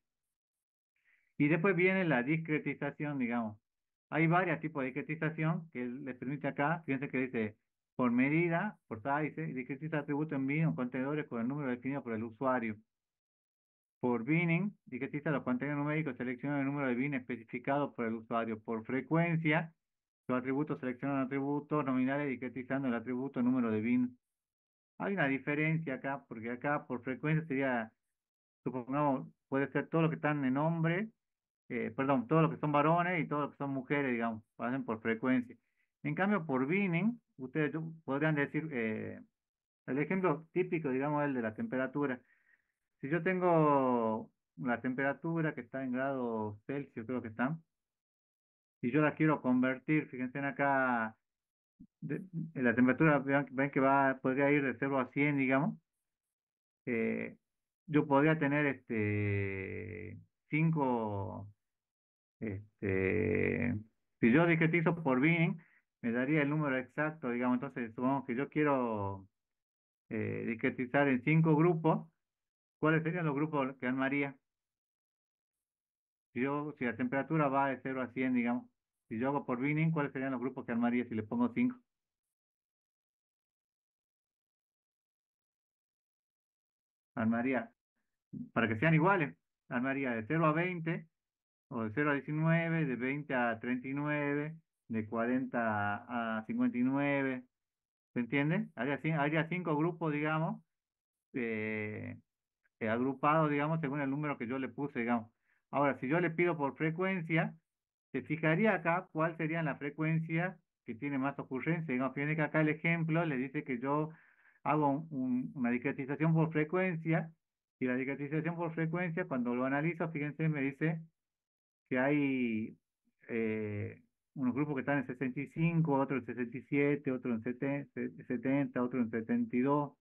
Y después viene la discretización, digamos. Hay varios tipos de discretización que les permite acá, fíjense que dice por medida, por size, discretiza atributo en bin o contenedores con el número definido por el usuario. Por binning, discretiza los contenidos numéricos, selecciona el número de bin especificado por el usuario. Por frecuencia, los atributos seleccionan atributos nominales discretizando el atributo número de bin. Hay una diferencia acá, porque acá por frecuencia sería, supongamos, puede ser todo lo que están en nombre, perdón, todo lo que son varones y todo lo que son mujeres, digamos, pasen por frecuencia. En cambio, por binning, ustedes podrían decir, el ejemplo típico, digamos, es el de la temperatura. Si yo tengo la temperatura que está en grados Celsius, creo que está, y yo la quiero convertir, fíjense en acá, en la temperatura, ven que podría ir de 0 a 100, digamos, eh, yo podría tener cinco. Este, si yo discretizo por bin, me daría el número exacto, digamos. Entonces, supongamos que yo quiero discretizar en 5 grupos. ¿Cuáles serían los grupos que armaría? Si la temperatura va de 0 a 100, digamos. Si yo hago por binning, ¿cuáles serían los grupos que armaría si le pongo 5? Armaría, para que sean iguales, armaría de 0 a 20, o de 0 a 19, de 20 a 39, de 40 a 59. ¿Se entiende? Haría 5 grupos, digamos, eh, agrupados, digamos, según el número que yo le puse, digamos. Ahora, si yo le pido por frecuencia, se fijaría acá cuál sería la frecuencia que tiene más ocurrencia. Digamos, fíjense que acá el ejemplo le dice que yo hago una discretización por frecuencia, y la discretización por frecuencia, cuando lo analizo, fíjense, me dice que hay unos grupos que están en 65, otros en 67, otros en 70, otros en 72,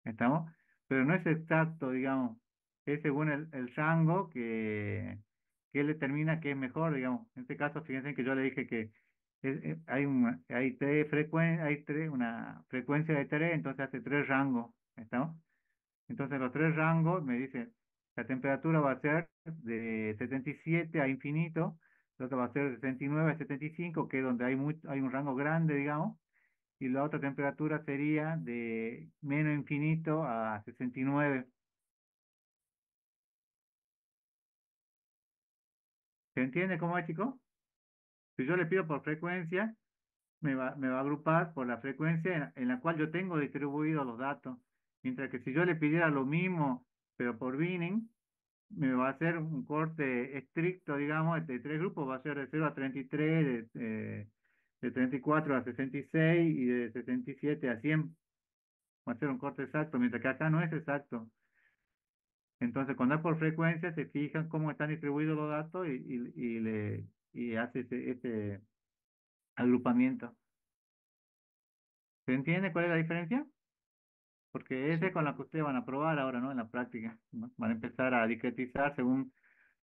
¿estamos? Pero no es exacto, digamos, es según el rango que él determina que es mejor, digamos. En este caso, fíjense que yo le dije que hay una frecuencia de 3, entonces hace 3 rangos, ¿estamos? Entonces los 3 rangos me dicen, la temperatura va a ser de 77 a infinito, la otra va a ser de 69 a 75, que es donde hay un rango grande, digamos, y la otra temperatura sería de menos infinito a 69. ¿Se entiende cómo es, chicos? Si yo le pido por frecuencia, me va a agrupar por la frecuencia en la cual yo tengo distribuidos los datos. Mientras que si yo le pidiera lo mismo, pero por binning, me va a hacer un corte estricto, digamos, de 3 grupos, va a ser de 0 a 33, de 34 a 66 y de 77 a 100. Va a ser un corte exacto, mientras que acá no es exacto. Entonces, cuando es por frecuencia, se fijan cómo están distribuidos los datos y hace ese agrupamiento. ¿Se entiende cuál es la diferencia? Porque ese es Sí. con la que ustedes van a probar ahora, ¿no? En la práctica, ¿no? Van a empezar a discretizar según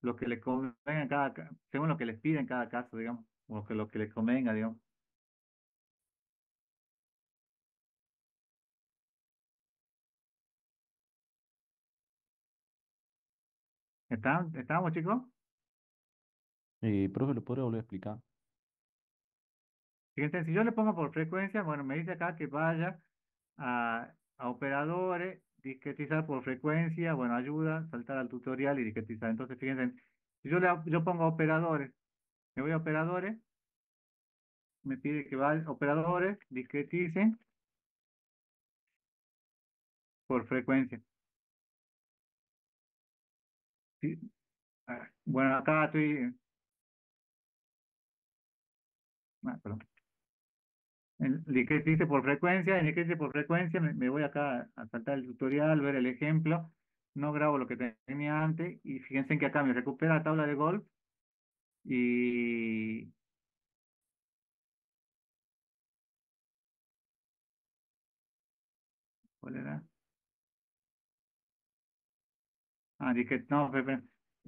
lo que les convenga en según lo que les piden en cada caso, digamos, o que lo que les convenga, digamos. ¿Estamos, chicos? Profe, ¿lo podría volver a explicar? Fíjense, si yo le pongo por frecuencia, bueno, me dice acá que vaya a operadores, discretizar por frecuencia, bueno, ayuda, saltar al tutorial y discretizar. Entonces, fíjense, si yo pongo operadores, me voy a operadores, me pide que va operadores, discreticen por frecuencia. Sí, bueno, acá estoy, perdón. Discretice por frecuencia, en discretice por frecuencia, me voy acá a saltar el tutorial, ver el ejemplo, no grabo lo que tenía antes, y fíjense que acá me recupera la tabla de golf, y ¿cuál era? No,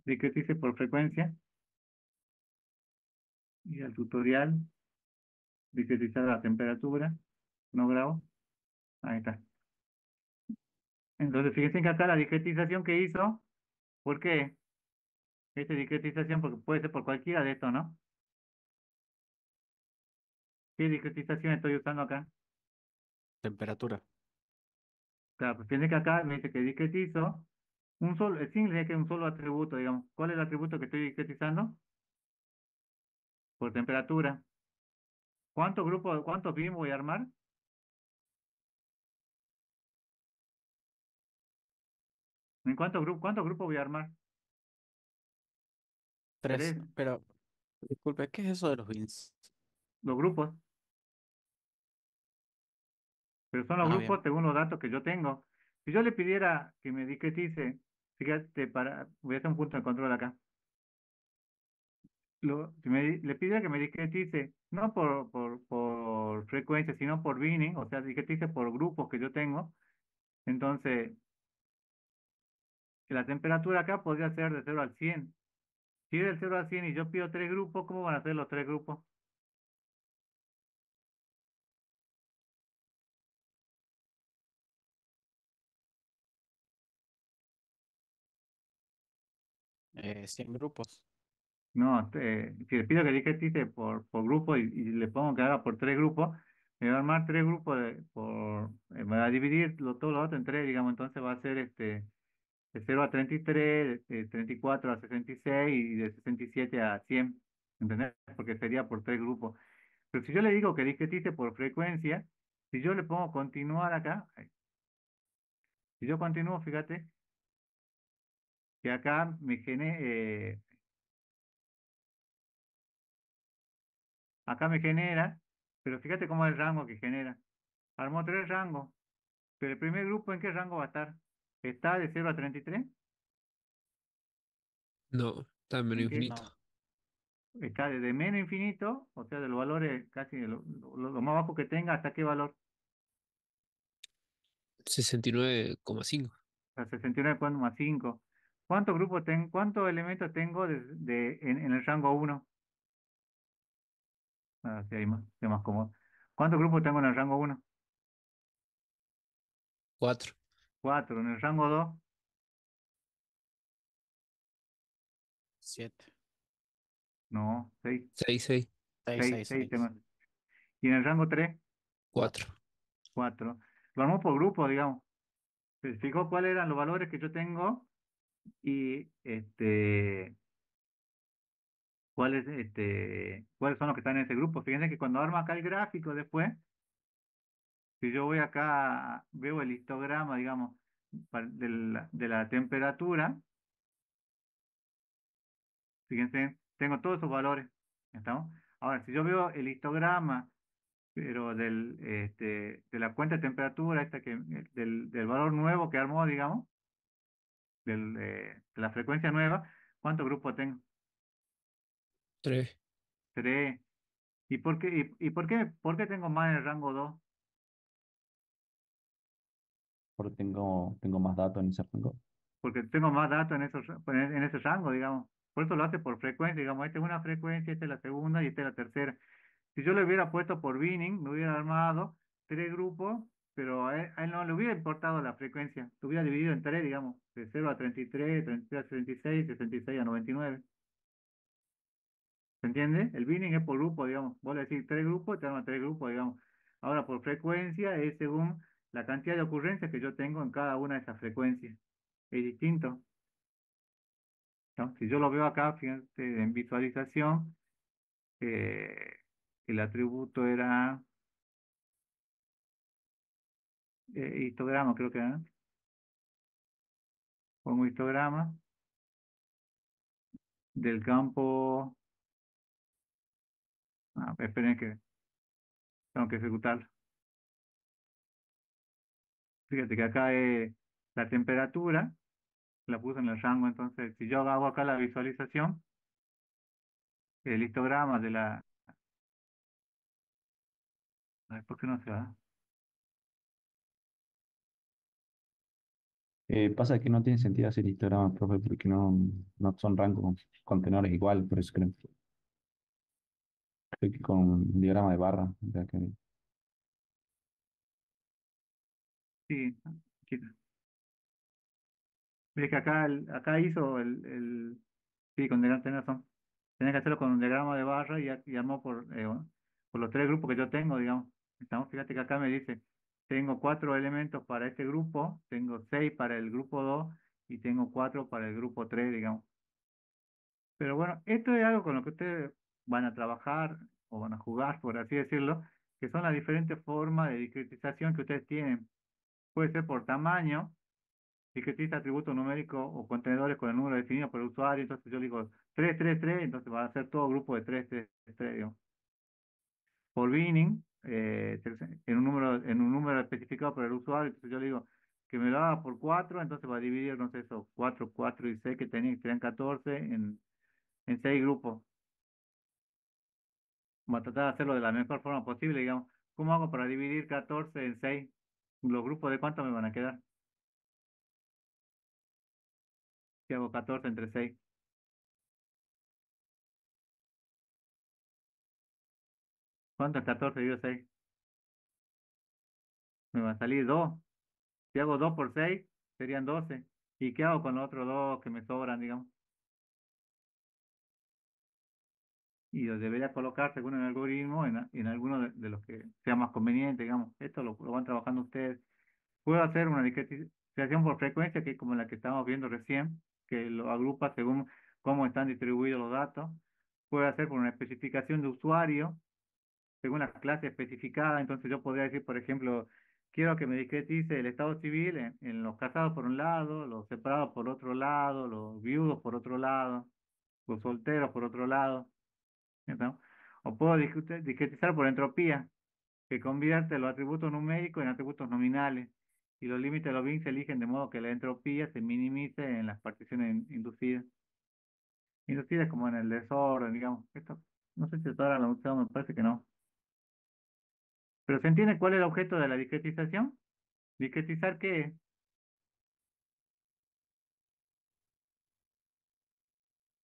discretice por frecuencia, y al tutorial, discretizar la temperatura, no grabo, ahí está. Entonces, fíjense que acá la discretización que hizo, ¿por qué? Esta discretización, porque puede ser por cualquiera de estos, ¿no? ¿Qué discretización estoy usando acá? Temperatura. Claro, pues fíjense que acá me dice que discretizo un solo, el single es que es un solo atributo, digamos. ¿Cuál es el atributo que estoy discretizando? Por temperatura. ¿Cuántos grupos, cuántos BIM voy a armar? ¿En cuántos grupos voy a armar? Tres. Tres. Pero, disculpe, ¿qué es eso de los bins? Los grupos, pero son los Ah, grupos bien. según los datos que yo tengo. Si yo le pidiera que me discretice, fíjate, voy a hacer un punto de control acá. Si le pidiera que me discretice, no por frecuencia, sino por binning, o sea, discretice por grupos que yo tengo, entonces la temperatura acá podría ser de 0 al 100. Si es del 0 al 100 y yo pido tres grupos, ¿cómo van a ser los tres grupos? 100 grupos. No, si le pido que discretice por grupo y le pongo que haga por tres grupos, me va a armar tres grupos me va a dividir todos los otros en tres, digamos, entonces va a ser de 0 a 33, de 34 a 66 y de 67 a 100, ¿entendés? Porque sería por tres grupos. Pero si yo le digo que discretice por frecuencia, si yo le pongo continuar acá, si yo continúo, fíjate que acá acá me genera, pero fíjate cómo es el rango que genera. Armó tres rangos, pero el primer grupo, ¿en qué rango va a estar? ¿Está de 0 a 33? No, está en menú ¿En qué? infinito. No. Está desde menos infinito, o sea, de los valores casi lo más bajo que tenga, ¿hasta qué valor? 69,5. A 69,5. ¿Cuántos elementos tengo en el rango 1? Sí, hay más cómodo. ¿Cuántos grupos tengo en el rango 1? 4. 4. En el rango 2, 7. no, 6. 6, 6. 6, 6, 6, 6 6. tengo. Y en el rango 3, 4. 4. Lo armó por grupo, digamos. Se fijó cuáles eran los valores que yo tengo y cuáles son los que están en ese grupo. Fíjense que cuando armo acá el gráfico después, si yo voy acá, veo el histograma, digamos, de la temperatura, fíjense, tengo todos esos valores. ¿Estamos? Ahora, si yo veo el histograma, pero de la cuenta de temperatura, del valor nuevo que armó, digamos, de la frecuencia nueva, ¿cuántos grupos tengo? 3. Tres. ¿Y por qué tengo más en el rango 2? Porque tengo más datos en ese rango. Porque tengo más datos en ese rango, digamos. Por eso lo hace por frecuencia, digamos, esta es una frecuencia, esta es la segunda y esta es la tercera. Si yo le hubiera puesto por binning, me hubiera armado tres grupos, pero a él no le hubiera importado la frecuencia, lo hubiera dividido en tres, digamos, de 0 a 33, 33 a 66, 66 a 99. ¿Se entiende? El binning es por grupo, digamos. Vos le decís tres grupos, te arma tres grupos, digamos. Ahora, por frecuencia es según la cantidad de ocurrencias que yo tengo en cada una de esas frecuencias. Es distinto, ¿no? Si yo lo veo acá, fíjate, en visualización, eh, el atributo era histograma, creo que era, ¿no? Pongo histograma del campo. Esperen que tengo que ejecutarlo. Fíjate que acá la temperatura la puse en el rango, entonces si yo hago acá la visualización, el histograma de la... Ay, ¿por qué no se va? Pasa que no tiene sentido hacer histogramas, profe, porque no son rangos contenedores igual, por eso creo que con un diagrama de barra. O sea que, Sí, aquí- ves que acá hizo sí, con diagrama, tenés razón. Tenés que hacerlo con un diagrama de barra y armó por los tres grupos que yo tengo, digamos. Fíjate que acá me dice, tengo cuatro elementos para este grupo, tengo seis para el grupo 2 y tengo cuatro para el grupo 3, digamos. Pero bueno, esto es algo con lo que ustedes van a trabajar o van a jugar, por así decirlo, que son las diferentes formas de discretización que ustedes tienen. Puede ser por tamaño, discretiza atributos numéricos o contenedores con el número definido por el usuario, entonces yo digo 3 3 3, entonces va a ser todo grupo de 3 3 3, digamos. Por binning, en un número especificado por el usuario, entonces yo le digo que me lo haga por 4, entonces va a dividir, no sé, eso, 4 4 y 6 que serían 14 en 6 grupos. Vamos a tratar de hacerlo de la mejor forma posible, digamos. ¿Cómo hago para dividir 14 en 6? ¿Los grupos de cuánto me van a quedar? Si hago 14 entre 6, ¿cuánto es 14 dividido 6? Me va a salir 2. Si hago 2 por 6, serían 12. ¿Y qué hago con los otros dos que me sobran, digamos? Y los debería colocar según el algoritmo en alguno de los que sea más conveniente, digamos. Esto lo van trabajando ustedes. Puedo hacer una discretización por frecuencia, que es como la que estamos viendo recién, que lo agrupa según cómo están distribuidos los datos. Puedo hacer por una especificación de usuario, según la clase especificada. Entonces yo podría decir, por ejemplo, quiero que me discretice el estado civil en los casados por un lado, los separados por otro lado, los viudos por otro lado, los solteros por otro lado, ¿no? O puedo discretizar por entropía, que convierte los atributos numéricos en atributos nominales, y los límites de los bins se eligen de modo que la entropía se minimice en las particiones inducidas. Inducidas como en el desorden, digamos. Esto, no sé si hasta ahora lo he usado, me parece que no. Pero ¿se entiende cuál es el objeto de la discretización? ¿Discretizar qué es?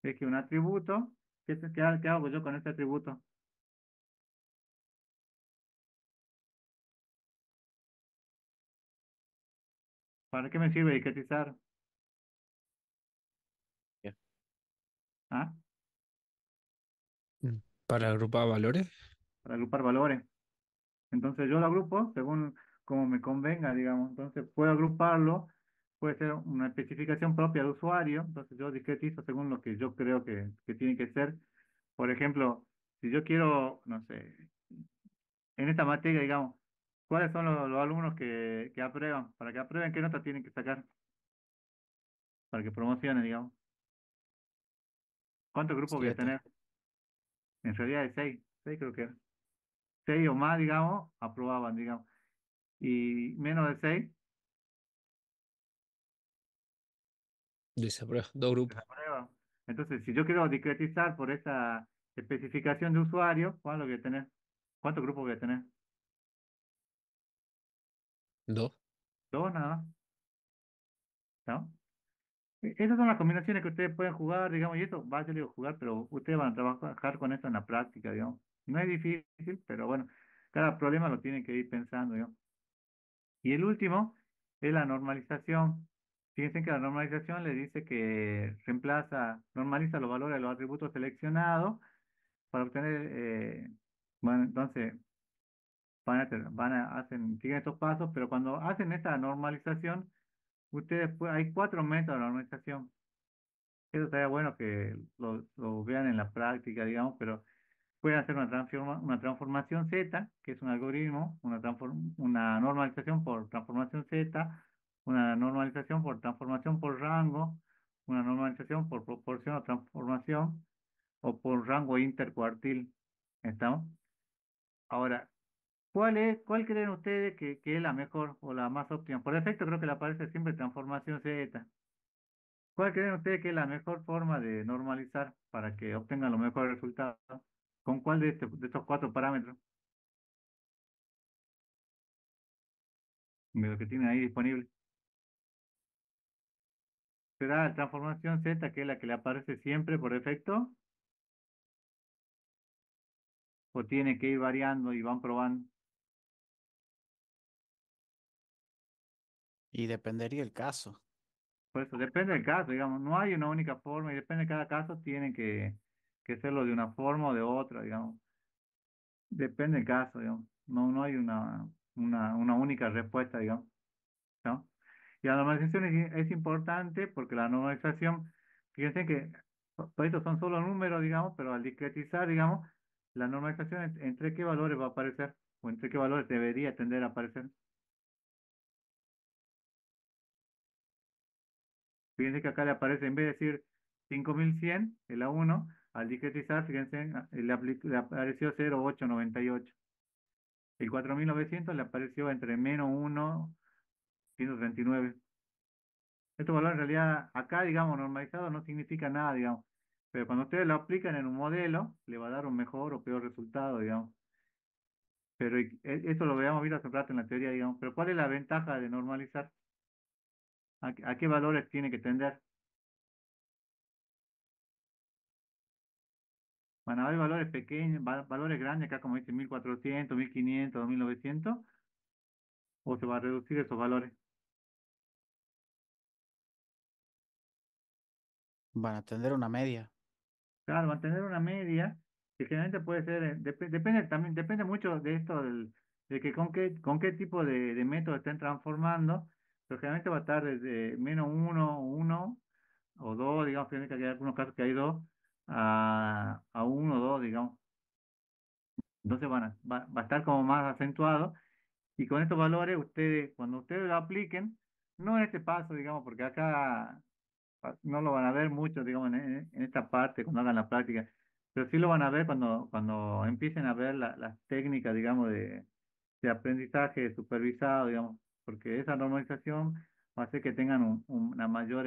Es que un atributo, ¿qué hago yo con este atributo? ¿Para qué me sirve discretizar? Bien. ¿Ah? Mm. Para agrupar valores. Para agrupar valores. Entonces yo lo agrupo según como me convenga, digamos. Entonces puedo agruparlo, puede ser una especificación propia del usuario, entonces yo discretizo según lo que yo creo que tiene que ser. Por ejemplo, si yo quiero, no sé, en esta materia, digamos, ¿cuáles son los alumnos que aprueban? Para que aprueben, ¿qué nota tienen que sacar? Para que promocionen, digamos. ¿Cuántos grupos voy a 7. tener? En realidad es 6, 6 creo que era. 6 o más, digamos, aprobaban, digamos. Y menos de 6 Desaprueba. Dos grupos. Desaprueba. Entonces, si yo quiero discretizar por esa especificación de usuario, ¿cuál es lo que voy a tener? ¿Cuántos grupos voy a tener? Dos. Dos nada más, ¿no? Esas son las combinaciones que ustedes pueden jugar, digamos, y eso va, yo digo jugar, pero ustedes van a trabajar con eso en la práctica, digamos. No es difícil, pero bueno, cada problema lo tienen que ir pensando, digamos. Y el último es la normalización. Fíjense que la normalización le dice que normaliza los valores de los atributos seleccionados para obtener, bueno, entonces siguen estos pasos, pero cuando hacen esta normalización, hay cuatro métodos de normalización. Eso estaría bueno que lo vean en la práctica, digamos, pero pueden hacer una transformación Z, que es un algoritmo, una normalización por transformación Z, una normalización por transformación por rango, una normalización por proporción o transformación, o por rango intercuartil. ¿Estamos? Ahora, ¿cuál creen ustedes que es la mejor o la más óptima? Por defecto creo que le aparece siempre transformación Z. ¿Cuál creen ustedes que es la mejor forma de normalizar para que obtengan los mejores resultados? ¿Con cuál de estos cuatro parámetros de los que tienen ahí disponibles? ¿Será la transformación Z, que es la que le aparece siempre por defecto? ¿O tiene que ir variando y van probando? Y dependería el caso. Por eso depende del caso, digamos, no hay una única forma y depende de cada caso, tienen que hacerlo de una forma o de otra, digamos. Depende del caso, digamos. No hay una única respuesta, digamos, ¿no? Y la normalización es importante porque la normalización, fíjense que por eso son solo números, digamos, pero al discretizar, digamos, la normalización entre qué valores va a aparecer o entre qué valores debería tender a aparecer. Fíjense que acá le aparece, en vez de decir 5100 el A1, al discretizar, fíjense, le apareció 0,898. El 4900 le apareció entre -1, 139. Estos valores en realidad acá, digamos, normalizado no significa nada, digamos. Pero cuando ustedes lo aplican en un modelo, le va a dar un mejor o peor resultado, digamos. Pero eso lo veamos bien hace rato en la teoría, digamos. Pero ¿cuál es la ventaja de normalizar? ¿A qué valores tiene que tender? Van a haber valores pequeños, valores grandes, acá como dice 1400, 1500, 2900, o se va a reducir esos valores. Van a tener una media. Claro, mantener una media, que generalmente puede ser, depende también, depende mucho de esto, de que con qué tipo de método estén transformando, pero generalmente va a estar desde -1, 1 o 2, digamos, fíjate que hay algunos casos que hay 2, a 1 o 2, digamos. Entonces va a estar como más acentuado, y con estos valores, cuando ustedes lo apliquen, no en este paso, digamos, porque acá no lo van a ver mucho, digamos, en esta parte cuando hagan la práctica, pero sí lo van a ver cuando empiecen a ver las técnicas, digamos, de aprendizaje supervisado, digamos, porque esa normalización va a hacer que tengan una mayor,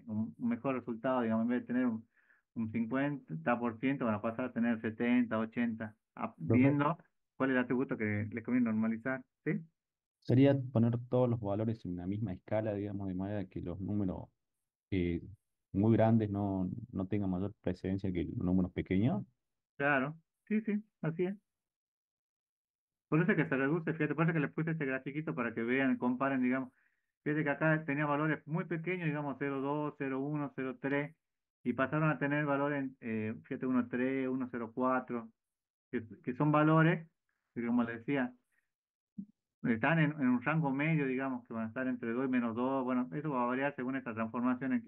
un mejor resultado, digamos, en vez de tener un 50% van a pasar a tener 70, 80, Profe, viendo cuál es el atributo que les conviene normalizar, ¿sí? sería poner todos los valores en una misma escala, digamos, de manera que los números eh, muy grandes no tengan mayor precedencia que los números pequeños. Claro, sí, sí, así es. Por eso es que se reduce, fíjate, por eso que le puse este grafiquito para que vean, comparen, digamos. Fíjate que acá tenía valores muy pequeños, digamos 0,2, 0,1, 0,3, y pasaron a tener valores, fíjate, 1,3, 1,04, que son valores que, como les decía, están en un rango medio, digamos, que van a estar entre 2 y -2. Bueno, eso va a variar según esta transformación,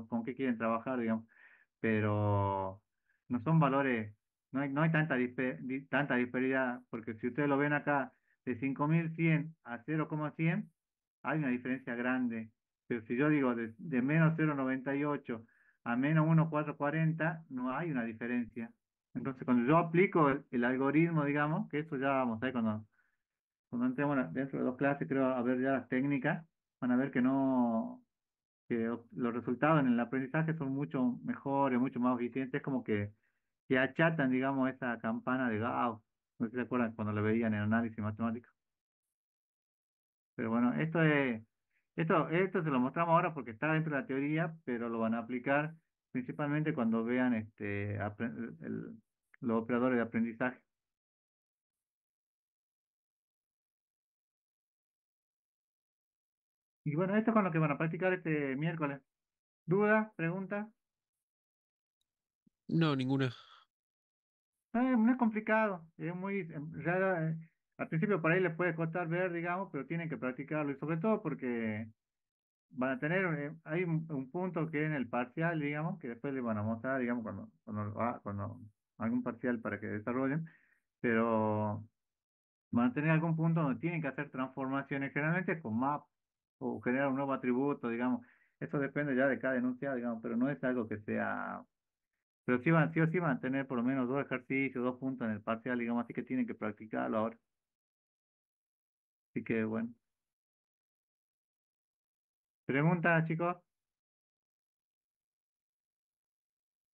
con qué quieren trabajar, digamos, pero no son valores, no hay tanta disparidad, porque si ustedes lo ven acá, de 5100 a 0,100 hay una diferencia grande, pero si yo digo de -0,98 a -1,440, no hay una diferencia. Entonces, cuando yo aplico el algoritmo, digamos, que eso ya vamos a ver cuando entremos dentro de dos clases, creo, a ver ya las técnicas, van a ver que los resultados en el aprendizaje son mucho mejores, mucho más eficientes, como que achatan, digamos, esa campana de Gauss. No sé si se acuerdan cuando lo veían en análisis matemático. Pero bueno, esto se lo mostramos ahora porque está dentro de la teoría, pero lo van a aplicar principalmente cuando vean los operadores de aprendizaje. Y bueno, esto es con lo que van a practicar este miércoles. ¿Dudas? ¿Preguntas? No, ninguna. No es complicado, es muy, al principio por ahí les puede costar ver, digamos, pero tienen que practicarlo y sobre todo porque van a tener, hay un punto que es en el parcial, digamos, que después les van a mostrar, digamos, cuando algún parcial para que desarrollen, pero van a tener algún punto donde tienen que hacer transformaciones, generalmente con map o generar un nuevo atributo, digamos, eso depende ya de cada enunciado, digamos, pero no es algo que sea, pero sí o sí van a tener por lo menos dos ejercicios, dos puntos en el parcial, digamos, así que tienen que practicarlo ahora, así que bueno. ¿Preguntas, chicos?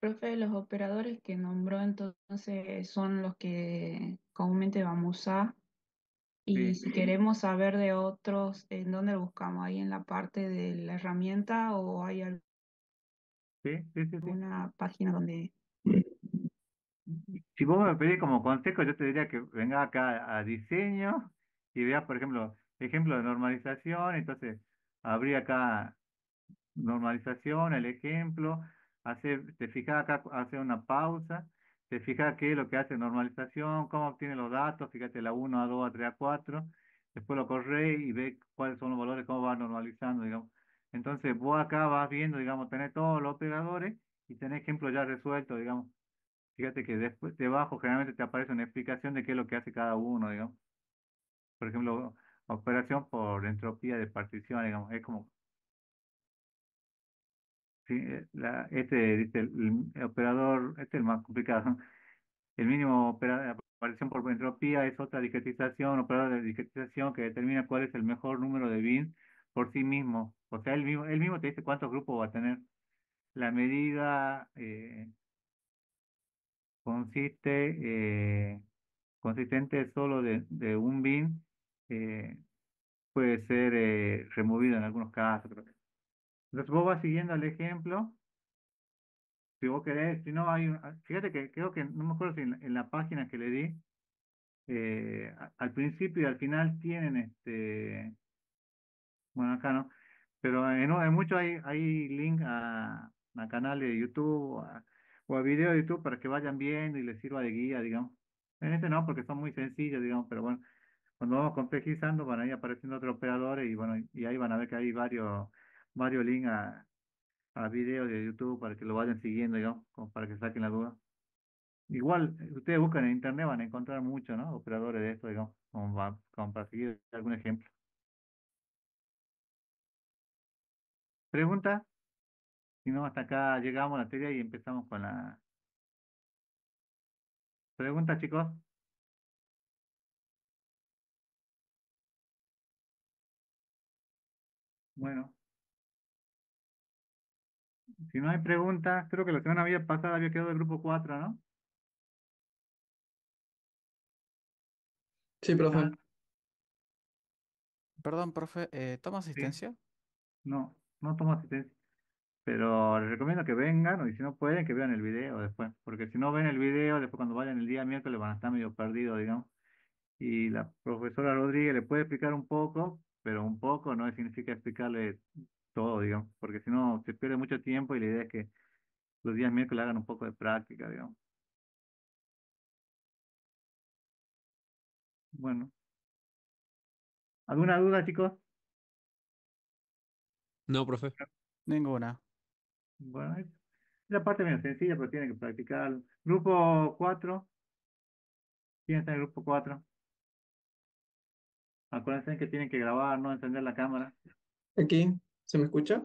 Profe, los operadores que nombró entonces son los que comúnmente vamos a usar. Y Sí, si queremos saber de otros, ¿en dónde lo buscamos? ¿Ahí en la parte de la herramienta o hay sí. alguna página donde... Si vos me pedís como consejo, yo te diría que venga acá a diseño y veas, por ejemplo, ejemplo de normalización, entonces habría acá normalización, el ejemplo, te fijas acá, hacer una pausa, te fijas qué es lo que hace normalización, cómo obtiene los datos, fíjate la uno a 2 a 3 a 4 después lo corre y ve cuáles son los valores, cómo va normalizando, digamos. Entonces vos acá vas viendo, digamos, tenés todos los operadores y tenés ejemplos ya resueltos, digamos. Fíjate que después, debajo generalmente te aparece una explicación de qué es lo que hace cada uno, digamos. Por ejemplo, operación por entropía de partición, digamos, es como, sí, dice el operador, este es el más complicado. El mínimo aparición por entropía es otra discretización, operador de discretización que determina cuál es el mejor número de bits por sí mismo. O sea, él mismo te dice cuántos grupos va a tener. La medida consiste, consistente solo de un bin, eh, puede ser removido en algunos casos, creo que. Entonces vos vas siguiendo el ejemplo, si vos querés, si no hay, fíjate que creo que, no me acuerdo si en la página que le di, al principio y al final tienen bueno, acá no, pero en muchos hay link a canales de YouTube o a videos de YouTube para que vayan viendo y les sirva de guía, digamos. En este no, porque son muy sencillos, digamos, pero bueno. Cuando vamos complejizando van a ir apareciendo otros operadores y bueno, y ahí van a ver que hay varios links a videos de YouTube para que lo vayan siguiendo, digamos, como para que saquen la duda. Igual, ustedes buscan en internet, van a encontrar muchos, ¿no? Operadores de esto, digamos, como para seguir algún ejemplo. ¿Pregunta? Si no, hasta acá llegamos a la teoría y empezamos con la pregunta, chicos. Bueno, si no hay preguntas, creo que la semana pasada había quedado el grupo 4, ¿no? Sí, Ah, profe. Perdón, profe, ¿toma sí, asistencia? no tomo asistencia. Pero les recomiendo que vengan, y si no pueden, que vean el video después, porque si no ven el video, después cuando vayan el día miércoles van a estar medio perdidos, digamos. Y la profesora Rodríguez le puede explicar un poco, pero un poco no significa explicarle todo, digamos, porque si no se pierde mucho tiempo y la idea es que los días miércoles hagan un poco de práctica, digamos. Bueno, ¿alguna duda, chicos? No, profe. Ninguna. Bueno, esa parte es medio sencilla, pero tienen que practicar. Grupo 4, ¿quién está en el grupo 4? Acuérdense que tienen que grabar, no encender la cámara. Aquí, ¿se me escucha?